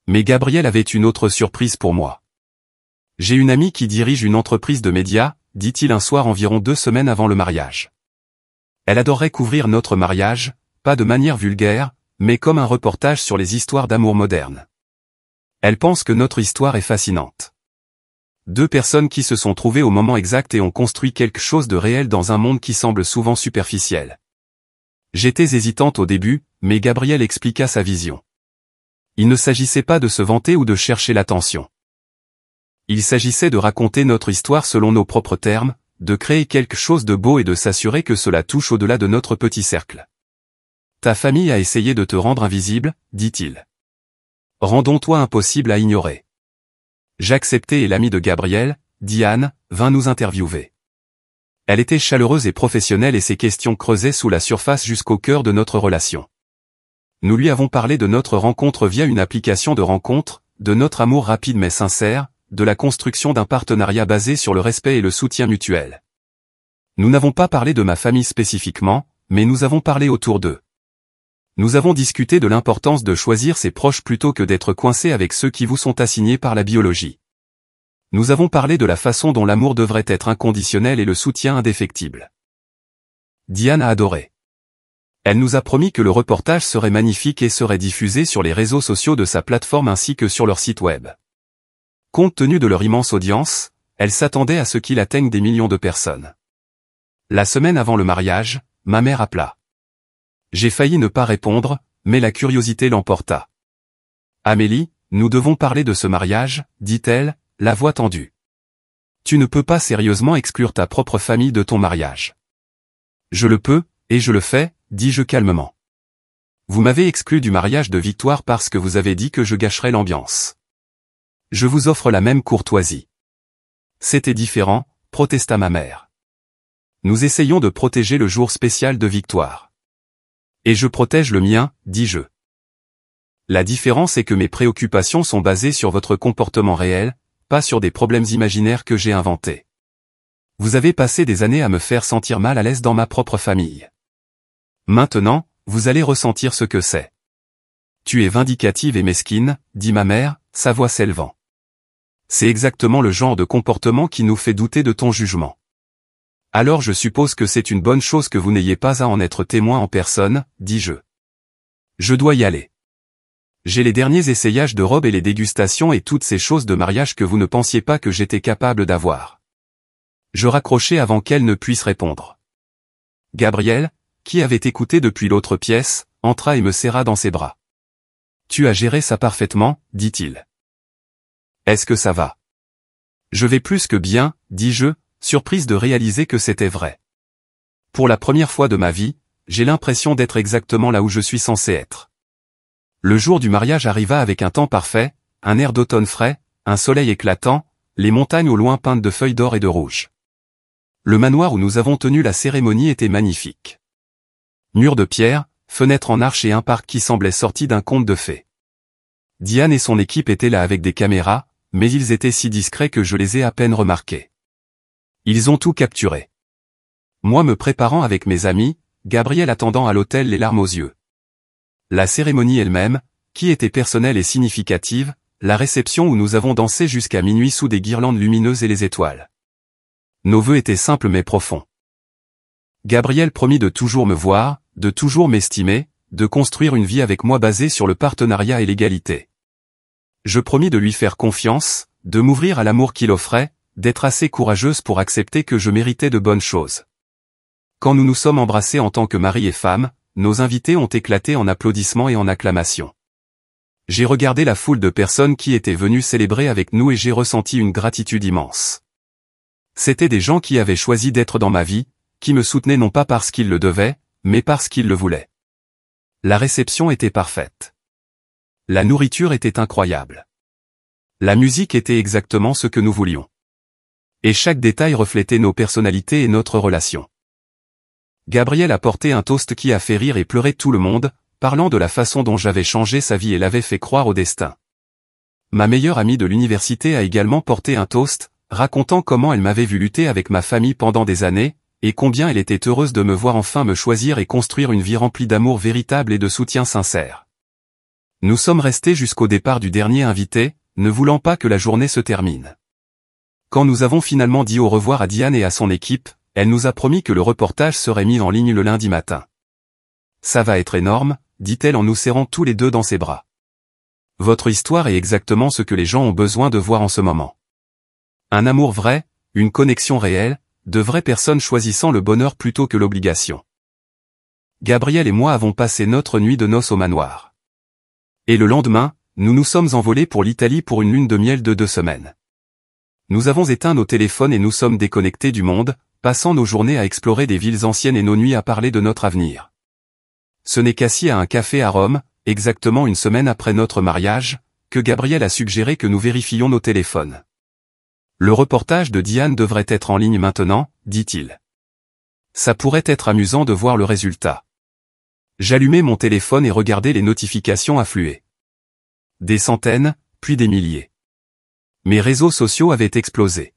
Mais Gabriel avait une autre surprise pour moi. « J'ai une amie qui dirige une entreprise de médias », dit-il un soir environ 2 semaines avant le mariage. « Elle adorerait couvrir notre mariage, pas de manière vulgaire, mais comme un reportage sur les histoires d'amour modernes. Elle pense que notre histoire est fascinante. Deux personnes qui se sont trouvées au moment exact et ont construit quelque chose de réel dans un monde qui semble souvent superficiel. J'étais hésitante au début, mais Gabrielle expliqua sa vision. Il ne s'agissait pas de se vanter ou de chercher l'attention. Il s'agissait de raconter notre histoire selon nos propres termes, de créer quelque chose de beau et de s'assurer que cela touche au-delà de notre petit cercle. Ta famille a essayé de te rendre invisible, dit-il. Rendons-toi impossible à ignorer. J'acceptai et l'amie de Gabrielle, Diane, vint nous interviewer. Elle était chaleureuse et professionnelle et ses questions creusaient sous la surface jusqu'au cœur de notre relation. Nous lui avons parlé de notre rencontre via une application de rencontre, de notre amour rapide mais sincère, de la construction d'un partenariat basé sur le respect et le soutien mutuel. Nous n'avons pas parlé de ma famille spécifiquement, mais nous avons parlé autour d'eux. Nous avons discuté de l'importance de choisir ses proches plutôt que d'être coincé avec ceux qui vous sont assignés par la biologie. Nous avons parlé de la façon dont l'amour devrait être inconditionnel et le soutien indéfectible. Diane a adoré. Elle nous a promis que le reportage serait magnifique et serait diffusé sur les réseaux sociaux de sa plateforme ainsi que sur leur site web. Compte tenu de leur immense audience, elle s'attendait à ce qu'il atteigne des millions de personnes. La semaine avant le mariage, ma mère appela. J'ai failli ne pas répondre, mais la curiosité l'emporta. Amélie, nous devons parler de ce mariage, dit-elle, la voix tendue. Tu ne peux pas sérieusement exclure ta propre famille de ton mariage. Je le peux, et je le fais, dis-je calmement. Vous m'avez exclu du mariage de Victoire parce que vous avez dit que je gâcherais l'ambiance. Je vous offre la même courtoisie. C'était différent, protesta ma mère. Nous essayons de protéger le jour spécial de Victoire. Et je protège le mien, dis-je. La différence est que mes préoccupations sont basées sur votre comportement réel, pas sur des problèmes imaginaires que j'ai inventés. Vous avez passé des années à me faire sentir mal à l'aise dans ma propre famille. Maintenant, vous allez ressentir ce que c'est. Tu es vindicative et mesquine, dit ma mère, sa voix s'élevant. C'est exactement le genre de comportement qui nous fait douter de ton jugement. Alors je suppose que c'est une bonne chose que vous n'ayez pas à en être témoin en personne, dis-je. Je dois y aller. J'ai les derniers essayages de robes et les dégustations et toutes ces choses de mariage que vous ne pensiez pas que j'étais capable d'avoir. Je raccrochai avant qu'elle ne puisse répondre. Gabrielle, qui avait écouté depuis l'autre pièce, entra et me serra dans ses bras. Tu as géré ça parfaitement, dit-il. Est-ce que ça va? Je vais plus que bien, dis-je, surprise de réaliser que c'était vrai. Pour la première fois de ma vie, j'ai l'impression d'être exactement là où je suis censé être. Le jour du mariage arriva avec un temps parfait, un air d'automne frais, un soleil éclatant, les montagnes au loin peintes de feuilles d'or et de rouge. Le manoir où nous avons tenu la cérémonie était magnifique. Murs de pierre, fenêtres en arche et un parc qui semblait sorti d'un conte de fées. Diane et son équipe étaient là avec des caméras, mais ils étaient si discrets que je les ai à peine remarqués. Ils ont tout capturé. Moi me préparant avec mes amis, Gabrielle attendant à l'hôtel les larmes aux yeux. La cérémonie elle-même, qui était personnelle et significative, la réception où nous avons dansé jusqu'à minuit sous des guirlandes lumineuses et les étoiles. Nos vœux étaient simples mais profonds. Gabrielle promit de toujours me voir, de toujours m'estimer, de construire une vie avec moi basée sur le partenariat et l'égalité. Je promis de lui faire confiance, de m'ouvrir à l'amour qu'il offrait, d'être assez courageuse pour accepter que je méritais de bonnes choses. Quand nous nous sommes embrassés en tant que mari et femme, nos invités ont éclaté en applaudissements et en acclamations. J'ai regardé la foule de personnes qui étaient venues célébrer avec nous et j'ai ressenti une gratitude immense. C'étaient des gens qui avaient choisi d'être dans ma vie, qui me soutenaient non pas parce qu'ils le devaient, mais parce qu'ils le voulaient. La réception était parfaite. La nourriture était incroyable. La musique était exactement ce que nous voulions. Et chaque détail reflétait nos personnalités et notre relation. Gabrielle a porté un toast qui a fait rire et pleurer tout le monde, parlant de la façon dont j'avais changé sa vie et l'avait fait croire au destin. Ma meilleure amie de l'université a également porté un toast, racontant comment elle m'avait vu lutter avec ma famille pendant des années, et combien elle était heureuse de me voir enfin me choisir et construire une vie remplie d'amour véritable et de soutien sincère. Nous sommes restés jusqu'au départ du dernier invité, ne voulant pas que la journée se termine. Quand nous avons finalement dit au revoir à Diane et à son équipe, elle nous a promis que le reportage serait mis en ligne le lundi matin. Ça va être énorme, dit-elle en nous serrant tous les deux dans ses bras. Votre histoire est exactement ce que les gens ont besoin de voir en ce moment. Un amour vrai, une connexion réelle, de vraies personnes choisissant le bonheur plutôt que l'obligation. Gabriel et moi avons passé notre nuit de noces au manoir. Et le lendemain, nous nous sommes envolés pour l'Italie pour une lune de miel de 2 semaines. Nous avons éteint nos téléphones et nous sommes déconnectés du monde, passant nos journées à explorer des villes anciennes et nos nuits à parler de notre avenir. Ce n'est qu'assis à un café à Rome, exactement une semaine après notre mariage, que Gabriel a suggéré que nous vérifiions nos téléphones. Le reportage de Diane devrait être en ligne maintenant, dit-il. Ça pourrait être amusant de voir le résultat. J'allumai mon téléphone et regardai les notifications affluer. Des centaines, puis des milliers. Mes réseaux sociaux avaient explosé.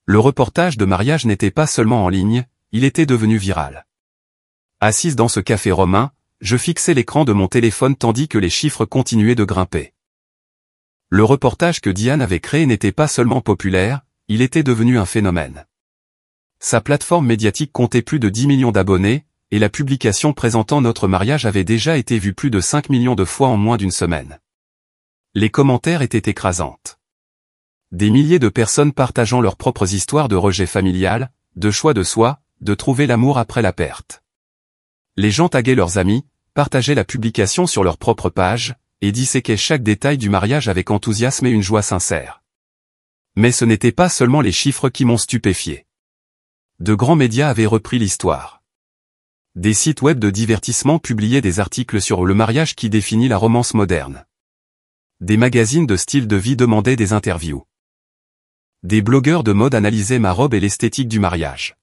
Le reportage de mariage n'était pas seulement en ligne, il était devenu viral. Assise dans ce café romain, je fixais l'écran de mon téléphone tandis que les chiffres continuaient de grimper. Le reportage que Diane avait créé n'était pas seulement populaire, il était devenu un phénomène. Sa plateforme médiatique comptait plus de 10 millions d'abonnés, et la publication présentant notre mariage avait déjà été vue plus de 5 millions de fois en moins d'une semaine. Les commentaires étaient écrasantes. Des milliers de personnes partageant leurs propres histoires de rejet familial, de choix de soi, de trouver l'amour après la perte. Les gens taguaient leurs amis, partageaient la publication sur leur propre page, et disséquaient chaque détail du mariage avec enthousiasme et une joie sincère. Mais ce n'était pas seulement les chiffres qui m'ont stupéfié. De grands médias avaient repris l'histoire. Des sites web de divertissement publiaient des articles sur le mariage qui définit la romance moderne. Des magazines de style de vie demandaient des interviews. Des blogueurs de mode analysaient ma robe et l'esthétique du mariage.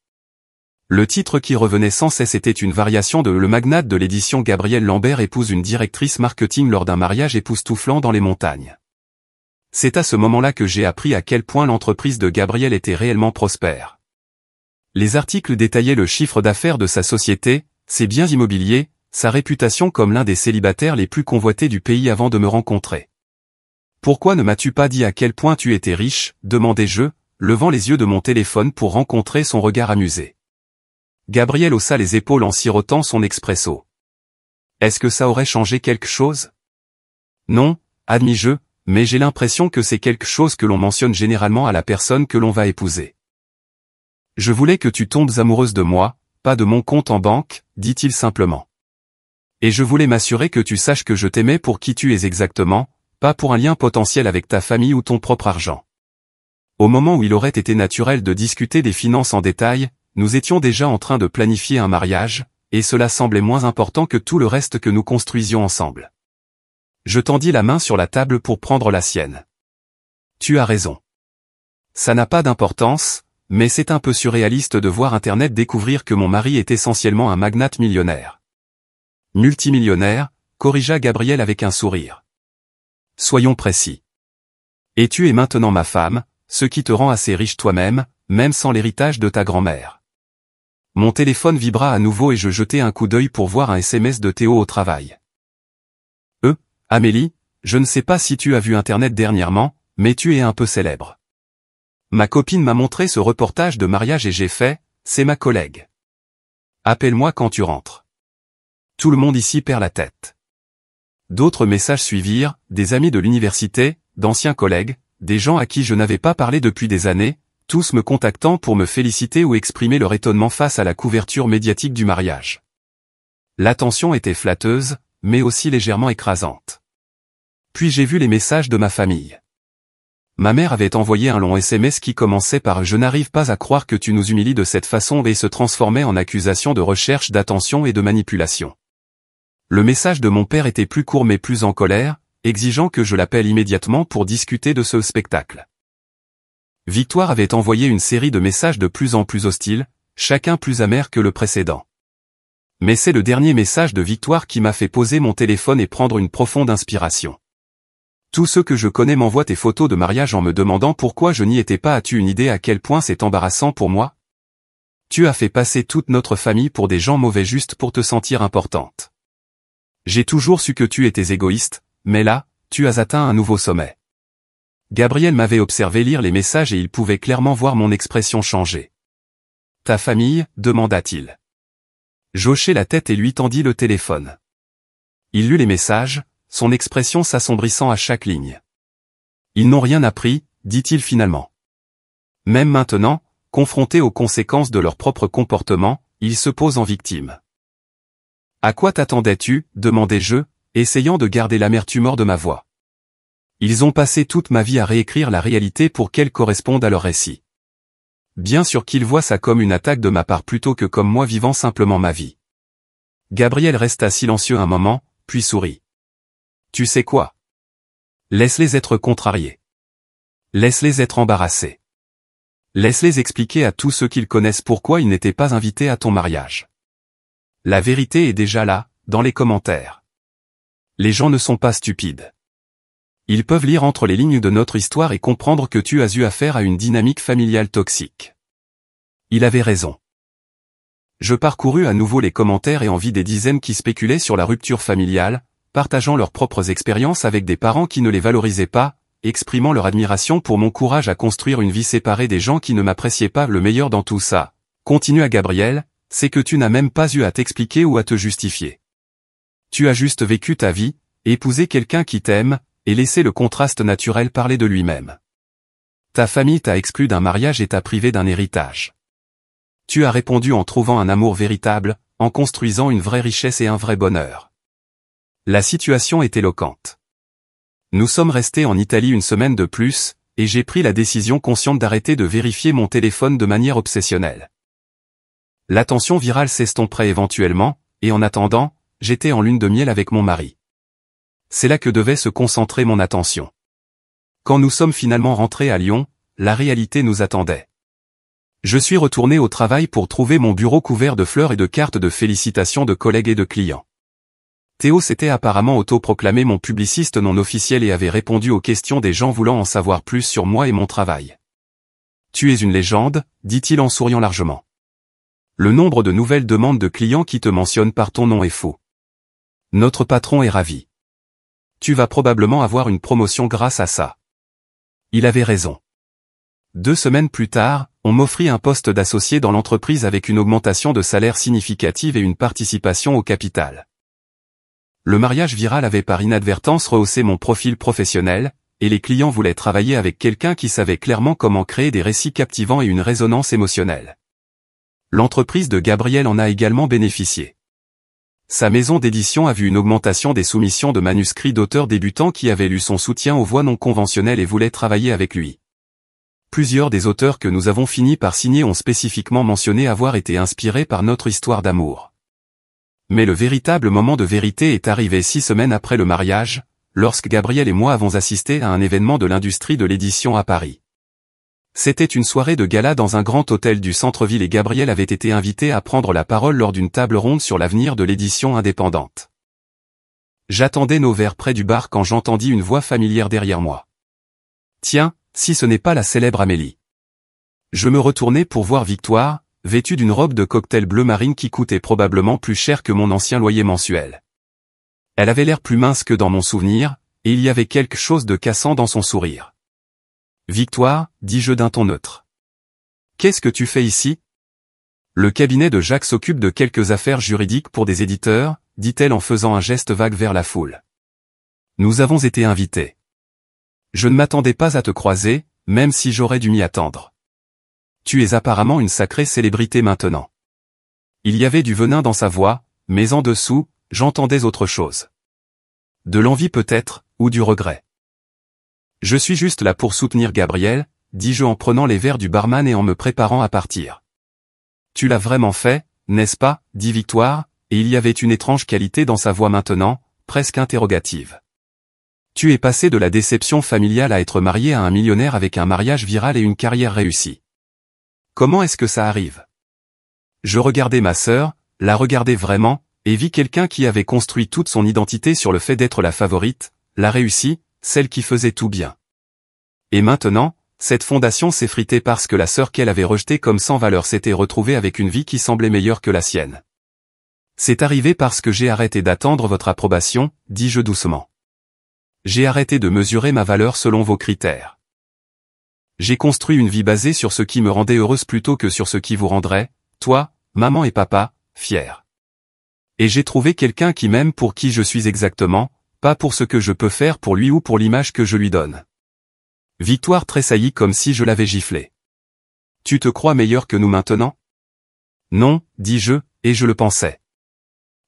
Le titre qui revenait sans cesse était une variation de Le magnate de l'édition Gabriel Lambert épouse une directrice marketing lors d'un mariage époustouflant dans les montagnes. C'est à ce moment-là que j'ai appris à quel point l'entreprise de Gabriel était réellement prospère. Les articles détaillaient le chiffre d'affaires de sa société, ses biens immobiliers, sa réputation comme l'un des célibataires les plus convoités du pays avant de me rencontrer. « Pourquoi ne m'as-tu pas dit à quel point tu étais riche ?» demandai-je, levant les yeux de mon téléphone pour rencontrer son regard amusé. Gabriel haussa les épaules en sirotant son expresso. « Est-ce que ça aurait changé quelque chose ?»« Non, admis-je, mais j'ai l'impression que c'est quelque chose que l'on mentionne généralement à la personne que l'on va épouser. » « Je voulais que tu tombes amoureuse de moi, pas de mon compte en banque, dit-il simplement. Et je voulais m'assurer que tu saches que je t'aimais pour qui tu es exactement, pas pour un lien potentiel avec ta famille ou ton propre argent. » Au moment où il aurait été naturel de discuter des finances en détail, nous étions déjà en train de planifier un mariage, et cela semblait moins important que tout le reste que nous construisions ensemble. Je tendis la main sur la table pour prendre la sienne. « Tu as raison. Ça n'a pas d'importance, mais c'est un peu surréaliste de voir Internet découvrir que mon mari est essentiellement un magnate millionnaire. » « Multimillionnaire, corrigea Gabriel avec un sourire. Soyons précis. Et tu es maintenant ma femme, ce qui te rend assez riche toi-même, même sans l'héritage de ta grand-mère. Mon téléphone vibra à nouveau et je jetai un coup d'œil pour voir un SMS de Théo au travail. Amélie, je ne sais pas si tu as vu Internet dernièrement, mais tu es un peu célèbre. Ma copine m'a montré ce reportage de mariage et j'ai fait, c'est ma collègue. Appelle-moi quand tu rentres. Tout le monde ici perd la tête. D'autres messages suivirent, des amis de l'université, d'anciens collègues, des gens à qui je n'avais pas parlé depuis des années, tous me contactant pour me féliciter ou exprimer leur étonnement face à la couverture médiatique du mariage. L'attention était flatteuse, mais aussi légèrement écrasante. Puis j'ai vu les messages de ma famille. Ma mère avait envoyé un long SMS qui commençait par « Je n'arrive pas à croire que tu nous humilies de cette façon » et se transformait en accusation de recherche d'attention et de manipulation. Le message de mon père était plus court mais plus en colère, exigeant que je l'appelle immédiatement pour discuter de ce spectacle. Victoire avait envoyé une série de messages de plus en plus hostiles, chacun plus amer que le précédent. Mais c'est le dernier message de Victoire qui m'a fait poser mon téléphone et prendre une profonde inspiration. Tous ceux que je connais m'envoient tes photos de mariage en me demandant pourquoi je n'y étais pas. As-tu une idée à quel point c'est embarrassant pour moi? Tu as fait passer toute notre famille pour des gens mauvais juste pour te sentir importante. J'ai toujours su que tu étais égoïste, mais là, tu as atteint un nouveau sommet. Gabriel m'avait observé lire les messages et il pouvait clairement voir mon expression changer. Ta famille, demanda-t-il. J'hochai la tête et lui tendis le téléphone. Il lut les messages, son expression s'assombrissant à chaque ligne. Ils n'ont rien appris, dit-il finalement. Même maintenant, confrontés aux conséquences de leur propre comportement, ils se posent en victime. À quoi t'attendais-tu, demandai-je, essayant de garder l'amertume hors de ma voix. Ils ont passé toute ma vie à réécrire la réalité pour qu'elle corresponde à leur récit. Bien sûr qu'ils voient ça comme une attaque de ma part plutôt que comme moi vivant simplement ma vie. Gabriel resta silencieux un moment, puis sourit. Tu sais quoi? Laisse-les être contrariés. Laisse-les être embarrassés. Laisse-les expliquer à tous ceux qu'ils connaissent pourquoi ils n'étaient pas invités à ton mariage. La vérité est déjà là, dans les commentaires. Les gens ne sont pas stupides. Ils peuvent lire entre les lignes de notre histoire et comprendre que tu as eu affaire à une dynamique familiale toxique. Il avait raison. Je parcourus à nouveau les commentaires et en vis des dizaines qui spéculaient sur la rupture familiale, partageant leurs propres expériences avec des parents qui ne les valorisaient pas, exprimant leur admiration pour mon courage à construire une vie séparée des gens qui ne m'appréciaient pas. Le meilleur dans tout ça, continua Gabriel, c'est que tu n'as même pas eu à t'expliquer ou à te justifier. Tu as juste vécu ta vie, épousé quelqu'un qui t'aime, et laissé le contraste naturel parler de lui-même. Ta famille t'a exclu d'un mariage et t'a privé d'un héritage. Tu as répondu en trouvant un amour véritable, en construisant une vraie richesse et un vrai bonheur. La situation est éloquente. Nous sommes restés en Italie une semaine de plus, et j'ai pris la décision consciente d'arrêter de vérifier mon téléphone de manière obsessionnelle. L'attention virale s'estomperait éventuellement, et en attendant, j'étais en lune de miel avec mon mari. C'est là que devait se concentrer mon attention. Quand nous sommes finalement rentrés à Lyon, la réalité nous attendait. Je suis retourné au travail pour trouver mon bureau couvert de fleurs et de cartes de félicitations de collègues et de clients. Théo s'était apparemment autoproclamé mon publiciste non officiel et avait répondu aux questions des gens voulant en savoir plus sur moi et mon travail. Tu es une légende, dit-il en souriant largement. Le nombre de nouvelles demandes de clients qui te mentionnent par ton nom est fou. Notre patron est ravi. Tu vas probablement avoir une promotion grâce à ça. Il avait raison. 2 semaines plus tard, on m'offrit un poste d'associé dans l'entreprise avec une augmentation de salaire significative et une participation au capital. Le mariage viral avait par inadvertance rehaussé mon profil professionnel, et les clients voulaient travailler avec quelqu'un qui savait clairement comment créer des récits captivants et une résonance émotionnelle. L'entreprise de Gabriel en a également bénéficié. Sa maison d'édition a vu une augmentation des soumissions de manuscrits d'auteurs débutants qui avaient lu son soutien aux voix non conventionnelles et voulaient travailler avec lui. Plusieurs des auteurs que nous avons fini par signer ont spécifiquement mentionné avoir été inspirés par notre histoire d'amour. Mais le véritable moment de vérité est arrivé 6 semaines après le mariage, lorsque Gabriel et moi avons assisté à un événement de l'industrie de l'édition à Paris. C'était une soirée de gala dans un grand hôtel du centre-ville et Gabriel avait été invité à prendre la parole lors d'une table ronde sur l'avenir de l'édition indépendante. J'attendais nos verres près du bar quand j'entendis une voix familière derrière moi. Tiens, si ce n'est pas la célèbre Amélie. Je me retournai pour voir Victoire, vêtue d'une robe de cocktail bleu marine qui coûtait probablement plus cher que mon ancien loyer mensuel. Elle avait l'air plus mince que dans mon souvenir, et il y avait quelque chose de cassant dans son sourire. Victoire, dis-je d'un ton neutre. Qu'est-ce que tu fais ici? Le cabinet de Jacques s'occupe de quelques affaires juridiques pour des éditeurs, dit-elle en faisant un geste vague vers la foule. Nous avons été invités. Je ne m'attendais pas à te croiser, même si j'aurais dû m'y attendre. Tu es apparemment une sacrée célébrité maintenant. Il y avait du venin dans sa voix, mais en dessous, j'entendais autre chose. De l'envie peut-être, ou du regret. Je suis juste là pour soutenir Gabriel, dis-je en prenant les verres du barman et en me préparant à partir. Tu l'as vraiment fait, n'est-ce pas, dit Victoire, et il y avait une étrange qualité dans sa voix maintenant, presque interrogative. Tu es passé de la déception familiale à être marié à un millionnaire avec un mariage viral et une carrière réussie. Comment est-ce que ça arrive? Je regardais ma sœur, la regardais vraiment, et vis quelqu'un qui avait construit toute son identité sur le fait d'être la favorite, la réussie, celle qui faisait tout bien. Et maintenant, cette fondation s'effritait parce que la sœur qu'elle avait rejetée comme sans valeur s'était retrouvée avec une vie qui semblait meilleure que la sienne. C'est arrivé parce que j'ai arrêté d'attendre votre approbation, dis-je doucement. J'ai arrêté de mesurer ma valeur selon vos critères. J'ai construit une vie basée sur ce qui me rendait heureuse plutôt que sur ce qui vous rendrait, toi, maman et papa, fiers. Et j'ai trouvé quelqu'un qui m'aime pour qui je suis exactement, pas pour ce que je peux faire pour lui ou pour l'image que je lui donne. Victoire tressaillit comme si je l'avais giflé. Tu te crois meilleur que nous maintenant? Non, dis-je, et je le pensais.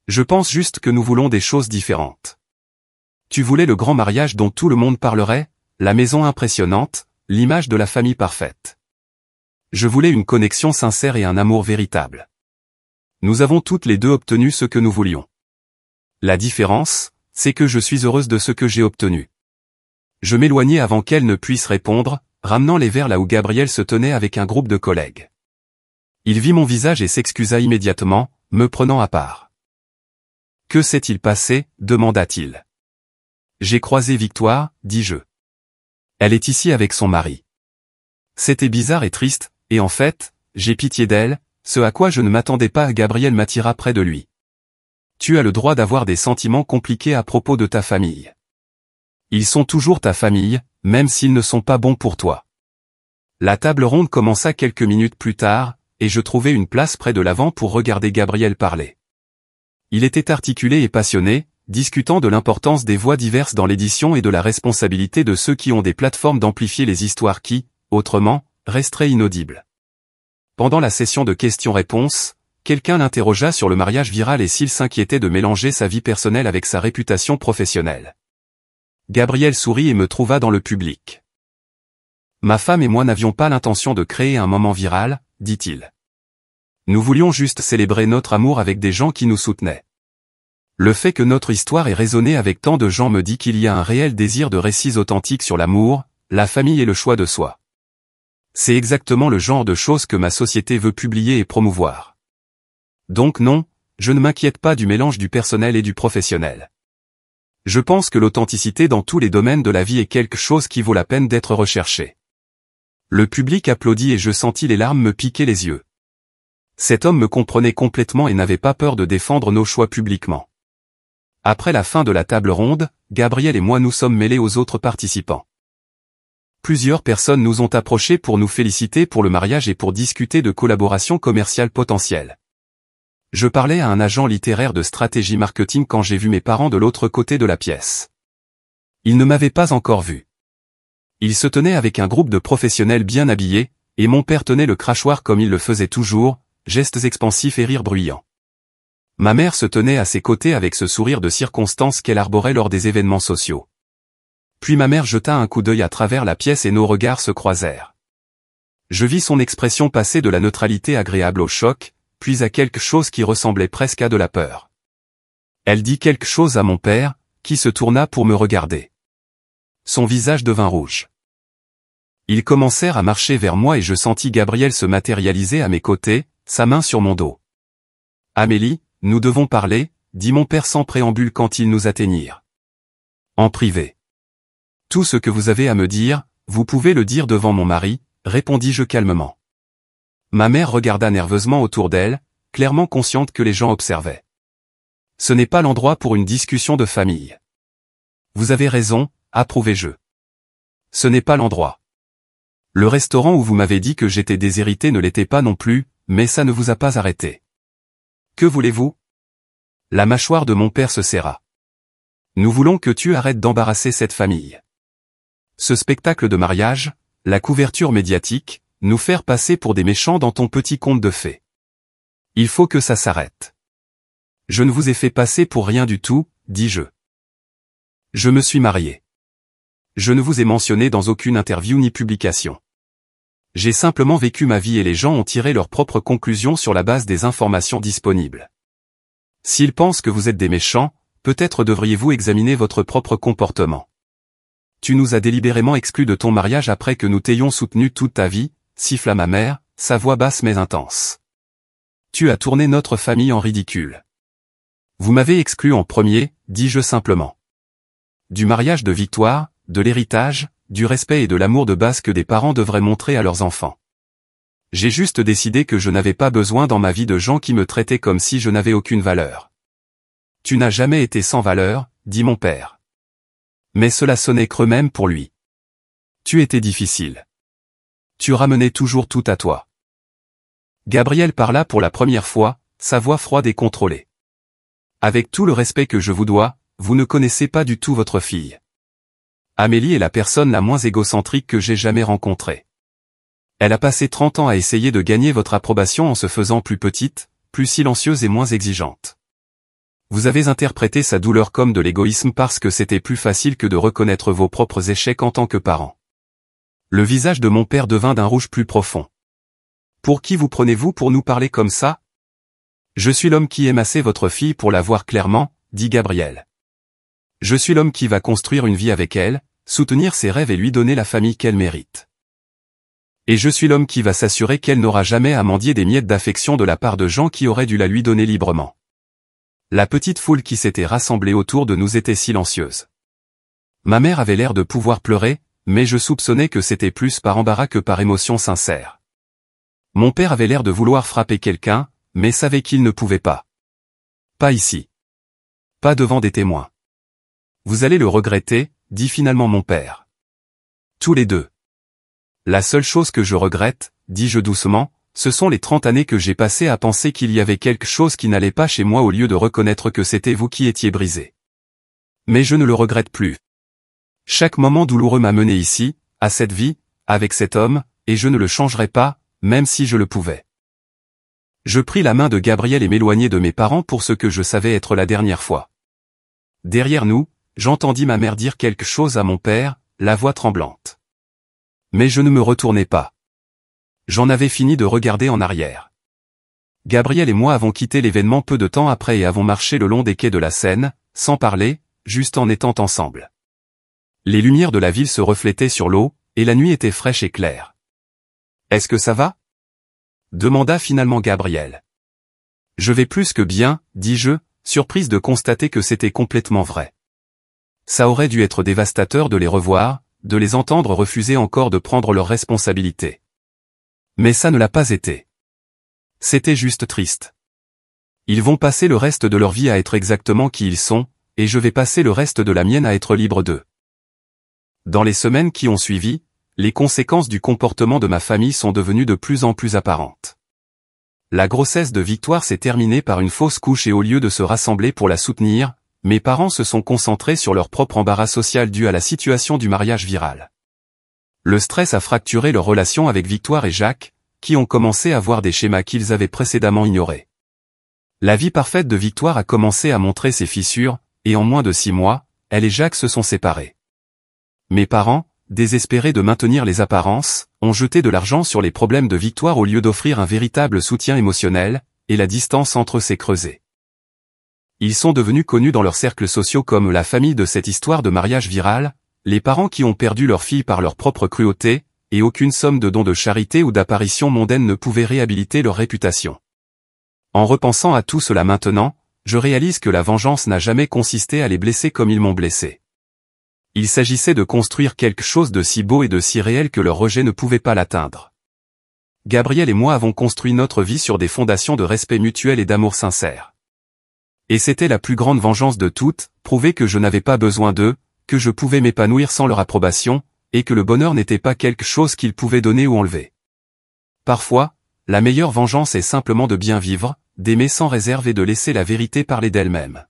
Je pense juste que nous voulons des choses différentes. Tu voulais le grand mariage dont tout le monde parlerait, la maison impressionnante, l'image de la famille parfaite. Je voulais une connexion sincère et un amour véritable. Nous avons toutes les deux obtenu ce que nous voulions. La différence, c'est que je suis heureuse de ce que j'ai obtenu. Je m'éloignai avant qu'elle ne puisse répondre, ramenant les verres là où Gabriel se tenait avec un groupe de collègues. Il vit mon visage et s'excusa immédiatement, me prenant à part. « Que s'est-il passé ?» demanda-t-il. « J'ai croisé Victoire, dis-je. Elle est ici avec son mari. C'était bizarre et triste, et en fait, j'ai pitié d'elle, ce à quoi je ne m'attendais pas. Gabriel m'attira près de lui. Tu as le droit d'avoir des sentiments compliqués à propos de ta famille. Ils sont toujours ta famille, même s'ils ne sont pas bons pour toi. La table ronde commença quelques minutes plus tard, et je trouvai une place près de l'avant pour regarder Gabriel parler. Il était articulé et passionné, discutant de l'importance des voix diverses dans l'édition et de la responsabilité de ceux qui ont des plateformes d'amplifier les histoires qui, autrement, resteraient inaudibles. Pendant la session de questions-réponses, quelqu'un l'interrogea sur le mariage viral et s'il s'inquiétait de mélanger sa vie personnelle avec sa réputation professionnelle. Gabriel sourit et me trouva dans le public. Ma femme et moi n'avions pas l'intention de créer un moment viral, dit-il. Nous voulions juste célébrer notre amour avec des gens qui nous soutenaient. Le fait que notre histoire ait résonné avec tant de gens me dit qu'il y a un réel désir de récits authentiques sur l'amour, la famille et le choix de soi. C'est exactement le genre de choses que ma société veut publier et promouvoir. Donc non, je ne m'inquiète pas du mélange du personnel et du professionnel. Je pense que l'authenticité dans tous les domaines de la vie est quelque chose qui vaut la peine d'être recherché. Le public applaudit et je sentis les larmes me piquer les yeux. Cet homme me comprenait complètement et n'avait pas peur de défendre nos choix publiquement. Après la fin de la table ronde, Gabriel et moi nous sommes mêlés aux autres participants. Plusieurs personnes nous ont approchés pour nous féliciter pour le mariage et pour discuter de collaborations commerciales potentielles. Je parlais à un agent littéraire de stratégie marketing quand j'ai vu mes parents de l'autre côté de la pièce. Ils ne m'avaient pas encore vu. Ils se tenaient avec un groupe de professionnels bien habillés, et mon père tenait le crachoir comme il le faisait toujours, gestes expansifs et rires bruyants. Ma mère se tenait à ses côtés avec ce sourire de circonstance qu'elle arborait lors des événements sociaux. Puis ma mère jeta un coup d'œil à travers la pièce et nos regards se croisèrent. Je vis son expression passer de la neutralité agréable au choc, puis à quelque chose qui ressemblait presque à de la peur. Elle dit quelque chose à mon père, qui se tourna pour me regarder. Son visage devint rouge. Ils commencèrent à marcher vers moi et je sentis Gabriel se matérialiser à mes côtés, sa main sur mon dos. « Amélie, nous devons parler », dit mon père sans préambule quand ils nous atteignirent. « En privé. » « Tout ce que vous avez à me dire, vous pouvez le dire devant mon mari, » répondis-je calmement. Ma mère regarda nerveusement autour d'elle, clairement consciente que les gens observaient. « Ce n'est pas l'endroit pour une discussion de famille. »« Vous avez raison, » approuvai-je. « Ce n'est pas l'endroit. Le restaurant où vous m'avez dit que j'étais déshéritée ne l'était pas non plus, mais ça ne vous a pas arrêté. Que voulez-vous ? » La mâchoire de mon père se serra. « Nous voulons que tu arrêtes d'embarrasser cette famille. Ce spectacle de mariage, la couverture médiatique, nous faire passer pour des méchants dans ton petit conte de fées. Il faut que ça s'arrête. Je ne vous ai fait passer pour rien du tout, dis-je. Je me suis marié. Je ne vous ai mentionné dans aucune interview ni publication. J'ai simplement vécu ma vie et les gens ont tiré leurs propres conclusions sur la base des informations disponibles. S'ils pensent que vous êtes des méchants, peut-être devriez-vous examiner votre propre comportement. Tu nous as délibérément exclus de ton mariage après que nous t'ayons soutenu toute ta vie, siffla ma mère, sa voix basse mais intense. Tu as tourné notre famille en ridicule. Vous m'avez exclu en premier, dis-je simplement. Du mariage de Victoire, de l'héritage, du respect et de l'amour de base que des parents devraient montrer à leurs enfants. J'ai juste décidé que je n'avais pas besoin dans ma vie de gens qui me traitaient comme si je n'avais aucune valeur. Tu n'as jamais été sans valeur, dit mon père. Mais cela sonnait creux même pour lui. Tu étais difficile. Tu ramenais toujours tout à toi. Gabriel parla pour la première fois, sa voix froide et contrôlée. Avec tout le respect que je vous dois, vous ne connaissez pas du tout votre fille. Amélie est la personne la moins égocentrique que j'ai jamais rencontrée. Elle a passé 30 ans à essayer de gagner votre approbation en se faisant plus petite, plus silencieuse et moins exigeante. Vous avez interprété sa douleur comme de l'égoïsme parce que c'était plus facile que de reconnaître vos propres échecs en tant que parent. Le visage de mon père devint d'un rouge plus profond. Pour qui vous prenez-vous pour nous parler comme ça? Je suis l'homme qui aime assez votre fille pour la voir clairement, dit Gabriel. Je suis l'homme qui va construire une vie avec elle, soutenir ses rêves et lui donner la famille qu'elle mérite. Et je suis l'homme qui va s'assurer qu'elle n'aura jamais à mendier des miettes d'affection de la part de gens qui auraient dû la lui donner librement. La petite foule qui s'était rassemblée autour de nous était silencieuse. Ma mère avait l'air de pouvoir pleurer, mais je soupçonnais que c'était plus par embarras que par émotion sincère. Mon père avait l'air de vouloir frapper quelqu'un, mais savait qu'il ne pouvait pas. Pas ici. Pas devant des témoins. Vous allez le regretter, dit finalement mon père. Tous les deux. La seule chose que je regrette, dis-je doucement, ce sont les 30 années que j'ai passées à penser qu'il y avait quelque chose qui n'allait pas chez moi au lieu de reconnaître que c'était vous qui étiez brisé. Mais je ne le regrette plus. Chaque moment douloureux m'a mené ici, à cette vie, avec cet homme, et je ne le changerai pas, même si je le pouvais. Je pris la main de Gabriel et m'éloignai de mes parents pour ce que je savais être la dernière fois. Derrière nous, j'entendis ma mère dire quelque chose à mon père, la voix tremblante. Mais je ne me retournai pas. J'en avais fini de regarder en arrière. Gabriel et moi avons quitté l'événement peu de temps après et avons marché le long des quais de la Seine, sans parler, juste en étant ensemble. Les lumières de la ville se reflétaient sur l'eau, et la nuit était fraîche et claire. « Est-ce que ça va ?» demanda finalement Gabriel. « Je vais plus que bien, dis-je, surprise de constater que c'était complètement vrai. Ça aurait dû être dévastateur de les revoir, de les entendre refuser encore de prendre leurs responsabilités. Mais ça ne l'a pas été. C'était juste triste. Ils vont passer le reste de leur vie à être exactement qui ils sont, et je vais passer le reste de la mienne à être libre d'eux. » Dans les semaines qui ont suivi, les conséquences du comportement de ma famille sont devenues de plus en plus apparentes. La grossesse de Victoire s'est terminée par une fausse couche et au lieu de se rassembler pour la soutenir, mes parents se sont concentrés sur leur propre embarras social dû à la situation du mariage viral. Le stress a fracturé leur relation avec Victoire et Jacques, qui ont commencé à voir des schémas qu'ils avaient précédemment ignorés. La vie parfaite de Victoire a commencé à montrer ses fissures, et en moins de 6 mois, elle et Jacques se sont séparés. Mes parents, désespérés de maintenir les apparences, ont jeté de l'argent sur les problèmes de Victoire au lieu d'offrir un véritable soutien émotionnel, et la distance entre eux s'est creusée. Ils sont devenus connus dans leurs cercles sociaux comme la famille de cette histoire de mariage viral, les parents qui ont perdu leur fille par leur propre cruauté, et aucune somme de dons de charité ou d'apparition mondaine ne pouvait réhabiliter leur réputation. En repensant à tout cela maintenant, je réalise que la vengeance n'a jamais consisté à les blesser comme ils m'ont blessé. Il s'agissait de construire quelque chose de si beau et de si réel que leur rejet ne pouvait pas l'atteindre. Gabriel et moi avons construit notre vie sur des fondations de respect mutuel et d'amour sincère. Et c'était la plus grande vengeance de toutes, prouver que je n'avais pas besoin d'eux, que je pouvais m'épanouir sans leur approbation, et que le bonheur n'était pas quelque chose qu'ils pouvaient donner ou enlever. Parfois, la meilleure vengeance est simplement de bien vivre, d'aimer sans réserve et de laisser la vérité parler d'elle-même.